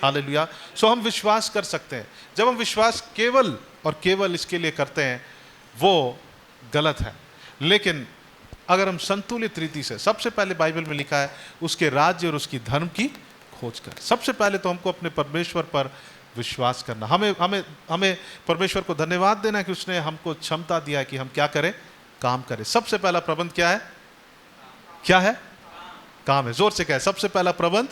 हालेलुया। सो हम विश्वास कर सकते हैं। जब हम विश्वास केवल और केवल इसके लिए करते हैं, वो गलत है। लेकिन अगर हम संतुलित रीति से, सबसे पहले बाइबल में लिखा है उसके राज्य और उसकी धर्म की खोज कर, सबसे पहले तो हमको अपने परमेश्वर पर विश्वास करना। हमें परमेश्वर को धन्यवाद देना कि उसने हमको क्षमता दिया है कि हम क्या करें, काम करें। सबसे पहला प्रबंध क्या है? क्या है? काम है। जोर से कहें, सबसे पहला प्रबंध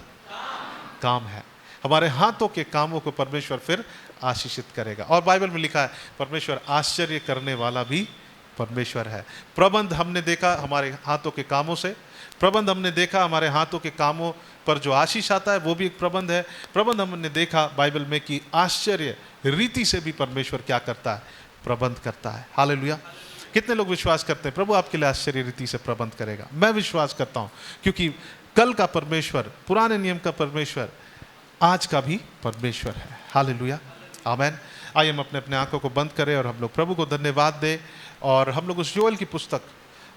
काम है। हमारे हाथों के कामों को परमेश्वर फिर आशीषित करेगा। और बाइबल में लिखा है परमेश्वर आश्चर्य करने वाला भी परमेश्वर है। प्रबंध हमने देखा हमारे हाथों के कामों से, प्रबंध हमने देखा हमारे हाथों के कामों पर जो आशीष आता है वो भी एक प्रबंध है। प्रबंध हमने देखा बाइबल में कि आश्चर्य रीति से भी परमेश्वर क्या करता है, प्रबंध करता है। हालेलुया। कितने लोग विश्वास करते हैं प्रभु आपके लिए आश्चर्य रीति से प्रबंध करेगा? मैं विश्वास करता हूं, क्योंकि कल का परमेश्वर, पुराने नियम का परमेश्वर आज का भी परमेश्वर है। हालेलुया, आमीन। आइए हम अपने अपने आंखों को बंद करें और हम लोग प्रभु को धन्यवाद दें। और हम लोग उस योएल की पुस्तक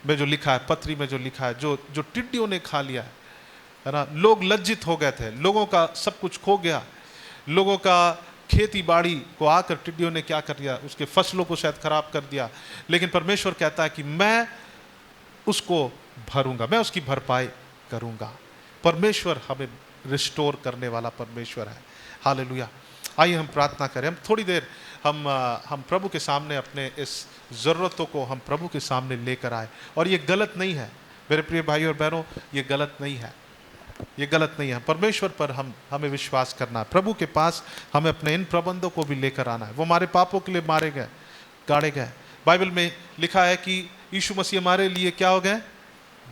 में जो लिखा है, पत्री में जो लिखा है, जो टिड्डियों ने खा लिया है ना, लोग लज्जित हो गए थे, लोगों का सब कुछ खो गया, लोगों का खेती बाड़ी को आकर टिड्डियों ने क्या कर दिया, उसके फसलों को शायद खराब कर दिया। लेकिन परमेश्वर कहता है कि मैं उसको भरूंगा, मैं उसकी भरपाई करूंगा। परमेश्वर हमें रिस्टोर करने वाला परमेश्वर है। हालेलुया। आइए हम प्रार्थना करें। हम थोड़ी देर हम प्रभु के सामने अपने इस ज़रूरतों को हम प्रभु के सामने लेकर आए। और ये गलत नहीं है मेरे प्रिय भाई और बहनों, ये गलत नहीं है, ये गलत नहीं है। परमेश्वर पर हमें विश्वास करना है। प्रभु के पास हमें अपने इन प्रबंधों को भी लेकर आना है। वो हमारे पापों के लिए मारे गए, गाड़े गए। बाइबल में लिखा है कि यीशु मसीह हमारे लिए क्या हो गए,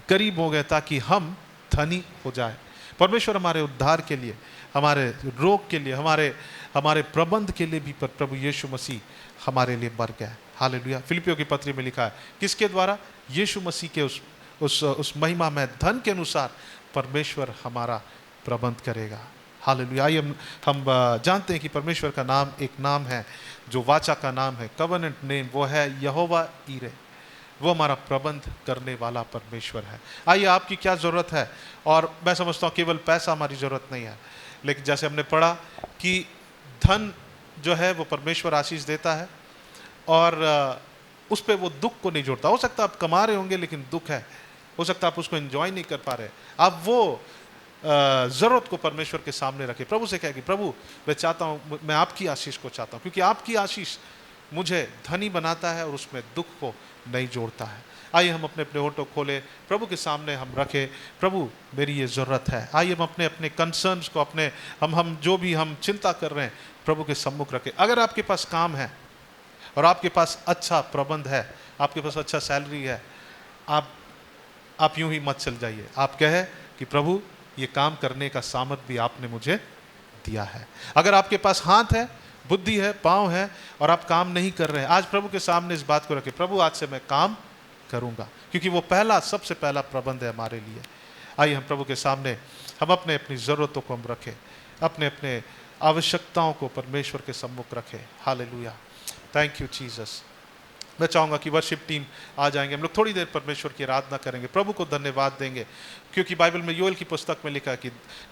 गरीब हो गए, ताकि हम धनी हो जाए। परमेश्वर हमारे उद्धार के लिए, हमारे रोग के लिए, हमारे प्रबंध के लिए भी प्रभु यीशु मसीह हमारे लिए मर गया। हालेलुया। फिलिपियों की पत्री में लिखा है किसके द्वारा? यीशु मसीह के उस महिमा में धन के अनुसार परमेश्वर हमारा प्रबंध करेगा। हालेलुया। आइए हम जानते हैं कि परमेश्वर का नाम एक नाम है जो वाचा का नाम है, कवेनेंट नेम, वो है यहोवा ईरे। वो हमारा प्रबंध करने वाला परमेश्वर है। आइए आपकी क्या ज़रूरत है? और मैं समझता हूँ केवल पैसा हमारी ज़रूरत नहीं है, लेकिन जैसे हमने पढ़ा कि धन जो है वो परमेश्वर आशीष देता है और उस पर वो दुख को नहीं जोड़ता। हो सकता है आप कमा रहे होंगे लेकिन दुख है, हो सकता है आप उसको एंजॉय नहीं कर पा रहे। आप वो ज़रूरत को परमेश्वर के सामने रखें, प्रभु से कहें कि प्रभु मैं चाहता हूँ, मैं आपकी आशीष को चाहता हूँ, क्योंकि आपकी आशीष मुझे धनी बनाता है और उसमें दुख को नहीं जोड़ता है। आइए हम अपने अपने होठों खोले, प्रभु के सामने हम रखें, प्रभु मेरी ये ज़रूरत है। आइए हम अपने अपने कंसर्न्स को, अपने हम जो भी हम चिंता कर रहे हैं प्रभु के सम्मुख रखें। अगर आपके पास काम है और आपके पास अच्छा प्रबंध है, आपके पास अच्छा सैलरी है, आप यूं ही मत चल जाइए। आप कहे कि प्रभु ये काम करने का सामर्थ भी आपने मुझे दिया है। अगर आपके पास हाथ है, बुद्धि है, पाँव है और आप काम नहीं कर रहे हैं, आज प्रभु के सामने इस बात को रखें, प्रभु आज से मैं काम करूंगा, क्योंकि वो सबसे पहला प्रबंध है हमारे लिए। आइए हम प्रभु के सामने हम अपने अपनी ज़रूरतों को हम रखें, अपने अपने आवश्यकताओं को परमेश्वर के सम्मुख रखें। Hallelujah, thank you Jesus. मैं चाहूँगा कि वर्शिप टीम आ जाएंगे, हम लोग थोड़ी देर परमेश्वर की आराधना करेंगे, प्रभु को धन्यवाद देंगे, क्योंकि बाइबल में योएल की पुस्तक में लिखा है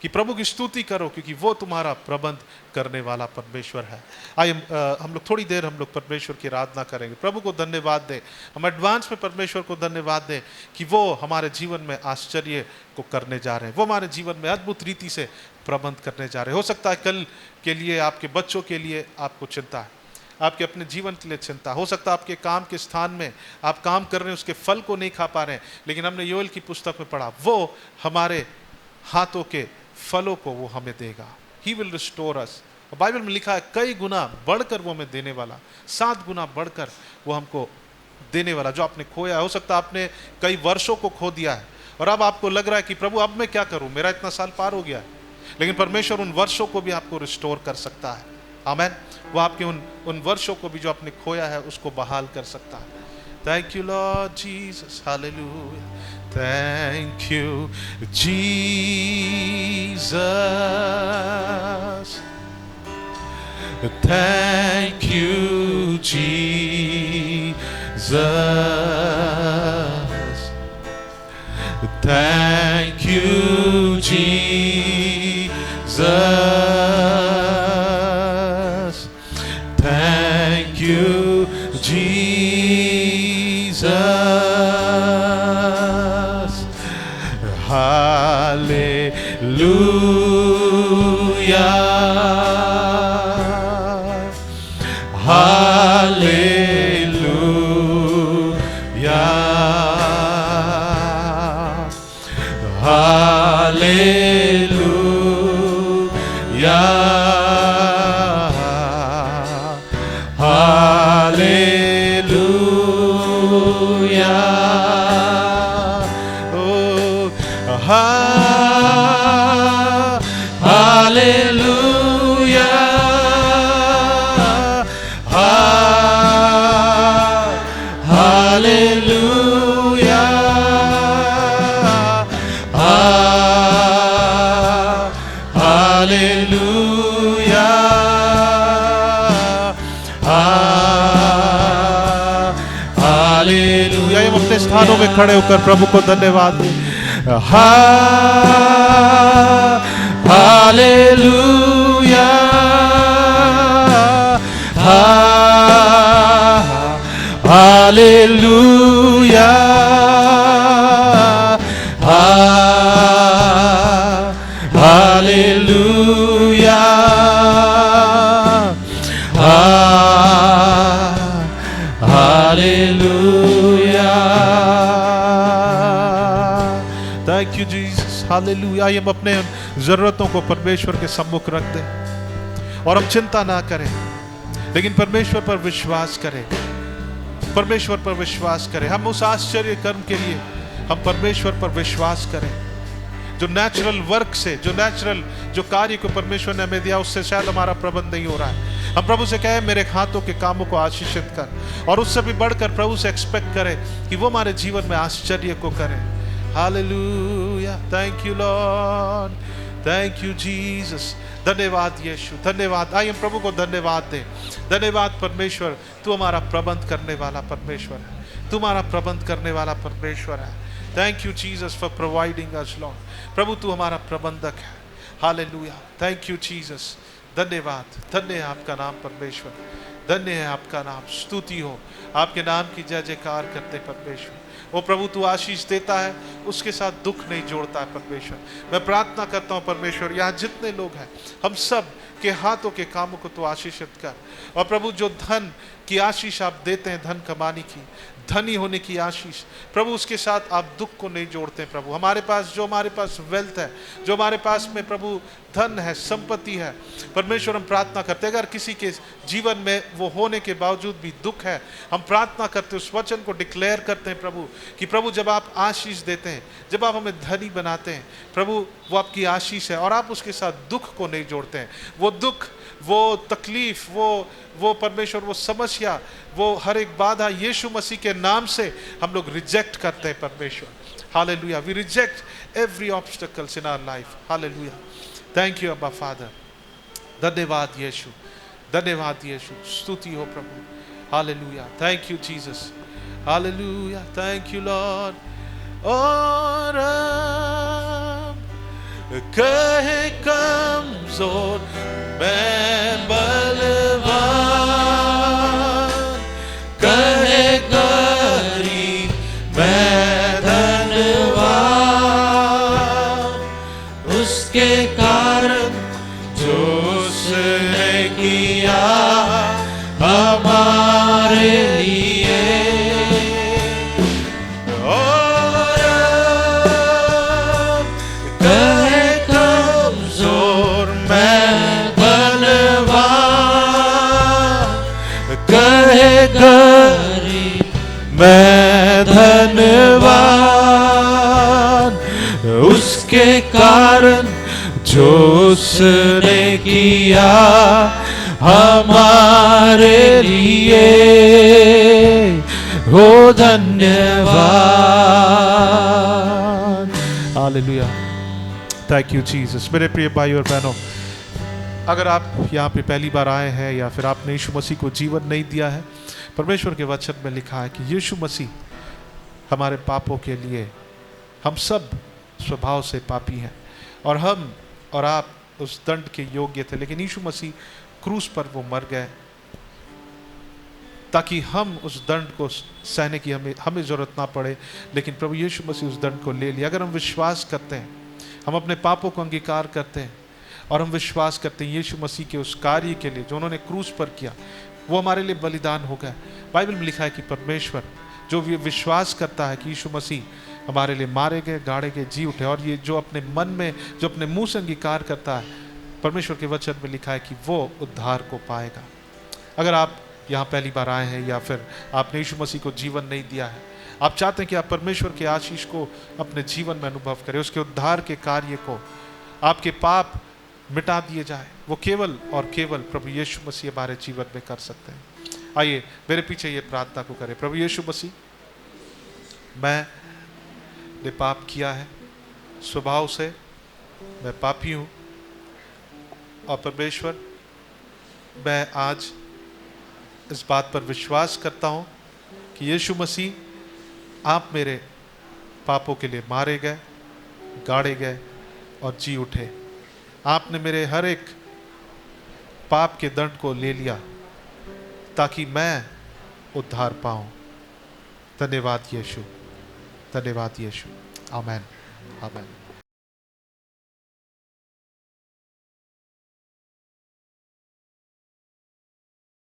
कि प्रभु की स्तुति करो, क्योंकि वो तुम्हारा प्रबंध करने वाला परमेश्वर है। आइए हम लोग थोड़ी देर हम लोग परमेश्वर की आराधना करेंगे, प्रभु को धन्यवाद दें, हम एडवांस में परमेश्वर को धन्यवाद दें कि वो हमारे जीवन में आश्चर्य को करने जा रहे हैं, वो हमारे जीवन में अद्भुत रीति से प्रबंध करने जा रहे हैं। हो सकता है कल के लिए, आपके बच्चों के लिए आपको चिंता है, आपके अपने जीवन के लिए चिंता, हो सकता है आपके काम के स्थान में आप काम कर रहे हैं, उसके फल को नहीं खा पा रहे हैं, लेकिन हमने योएल की पुस्तक में पढ़ा वो हमारे हाथों के फलों को वो हमें देगा। He will restore us. Bible में लिखा है कई गुना बढ़कर वो हमें देने वाला, 7 गुना बढ़कर वो हमको देने वाला जो आपने खोया है। हो सकता है आपने कई वर्षों को खो दिया है और अब आपको लग रहा है कि प्रभु अब मैं क्या करूं, मेरा इतना साल पार हो गया है, लेकिन परमेश्वर उन वर्षों को भी आपको रिस्टोर कर सकता है। आमीन। वो आपके उन वर्षों को भी जो आपने खोया है उसको बहाल कर सकता है। Thank you Lord Jesus, hallelujah, thank you Jesus, Thank you, Jesus. Thank you, Jesus. Thank you, Jesus. Hallelujah. अपने स्थानों में खड़े होकर प्रभु को धन्यवाद दें। Hallelujah, hallelujah, hallelujah, hallelujah. Thank you Jesus, hallelujah. हम अपने जरूरतों को परमेश्वर के सम्मुख रख दें और हम चिंता ना करें, लेकिन परमेश्वर पर विश्वास करें, परमेश्वर पर विश्वास करें। हम उस आश्चर्य कर्म के लिए हम परमेश्वर पर विश्वास करें, जो नेचुरल वर्क से, जो कार्य को परमेश्वर ने हमें दिया उससे शायद हमारा प्रबंध नहीं हो रहा है। हम प्रभु से कहें मेरे हाथों के कामों को आशीषित कर, और उससे भी बढ़कर प्रभु से एक्सपेक्ट करें कि वो हमारे जीवन में आश्चर्य को करें। Hallelujah, thank you Lord, thank you Jesus. धन्यवाद यीशु, धन्यवाद। आइए हम प्रभु को धन्यवाद दें। धन्यवाद परमेश्वर, तू हमारा प्रबंध करने वाला परमेश्वर है, तू हमारा प्रबंध करने वाला परमेश्वर है। Thank you Jesus for providing us Lord. प्रभु तू हमारा प्रबंधक है। Hallelujah, thank you Jesus. धन्यवाद, धन्य है आपका नाम परमेश्वर, धन्य है आपका नाम। स्तुति हो, आपके नाम की जय जयकार करते परमेश्वर। वो प्रभु तू आशीष देता है, उसके साथ दुख नहीं जोड़ता है परमेश्वर। मैं प्रार्थना करता हूँ परमेश्वर, यहाँ जितने लोग हैं हम सब के हाथों के कामों को तो आशीषित कर। और प्रभु जो धन की आशीष आप देते हैं, धन कमाने की, धनी होने की आशीष, प्रभु उसके साथ आप दुख को नहीं जोड़ते हैं। प्रभु हमारे पास जो हमारे पास वेल्थ है, जो हमारे पास में प्रभु धन है, संपत्ति है, परमेश्वर हम प्रार्थना करते हैं अगर किसी के जीवन में वो होने के बावजूद भी दुख है, हम प्रार्थना करते हैं, उस वचन को डिक्लेयर करते हैं प्रभु कि प्रभु जब आप आशीष देते हैं, जब आप हमें धनी बनाते हैं प्रभु, वो आपकी आशीष है और आप उसके साथ दुख को नहीं जोड़ते हैं। वो दुख, वो तकलीफ, वो परमेश्वर, वो समस्या, वो हर एक बाधा यीशु मसीह के नाम से हम लोग रिजेक्ट करते हैं परमेश्वर। Hallelujah, we reject every obstacles in our life. Hallelujah, thank you Abba Father. धन्यवाद यीशु, धन्यवाद यीशु। स्तुति हो प्रभु। Hallelujah, thank you Jesus. Hallelujah, thank you Lord. और कहे कमजोर मैं बलवान, कहे गरीब मैं धनवान, उसके कारण जो उसने किया हमारे लिए। और कहे कमजोर मैं बलवान, कहे गरीब मैं धनवान, उसके कारण जो उसने किया हमारे लिए। हो धन्यवाद। Hallelujah, thank you Jesus. मेरे प्रिय भाई और बहनों, अगर आप यहाँ पे पहली बार आए हैं या फिर आपने यीशु मसीह को जीवन नहीं दिया है, परमेश्वर के वचन में लिखा है कि यीशु मसीह हमारे पापों के लिए, हम सब स्वभाव से पापी हैं और हम और आप उस दंड के योग्य थे, लेकिन यीशु मसीह क्रूस पर वो मर गए ताकि हम उस दंड को सहने की हमें ज़रूरत ना पड़े, लेकिन प्रभु यीशु मसीह उस दंड को ले लिया। अगर हम विश्वास करते हैं, हम अपने पापों को अंगीकार करते हैं और हम विश्वास करते हैं यीशु मसीह के उस कार्य के लिए जो उन्होंने क्रूस पर किया, वो हमारे लिए बलिदान हो गया। बाइबल में लिखा है कि परमेश्वर जो भी विश्वास करता है कि यीशु मसीह हमारे लिए मारे गए, गाड़े गए, जी उठे, और ये जो अपने मन में, जो अपने मुंह से अंगीकार करता है, परमेश्वर के वचन में लिखा है कि वो उद्धार को पाएगा। अगर आप यहाँ पहली बार आए हैं या फिर आपने यीशु मसीह को जीवन नहीं दिया है, आप चाहते हैं कि आप परमेश्वर के आशीष को अपने जीवन में अनुभव करें, उसके उद्धार के कार्य को, आपके पाप मिटा दिए जाए, वो केवल और केवल प्रभु यीशु मसीह हमारे जीवन में कर सकते हैं। आइए मेरे पीछे ये प्रार्थना को करें। प्रभु यीशु मसीह, मैंने पाप किया है, स्वभाव से मैं पापी हूँ, और परमेश्वर मैं आज इस बात पर विश्वास करता हूँ कि यीशु मसीह आप मेरे पापों के लिए मारे गए, गाड़े गए और जी उठे। आपने मेरे हर एक पाप के दंड को ले लिया ताकि मैं उद्धार पाऊँ। धन्यवाद यीशु, धन्यवाद यीशु। आमेन, आमेन।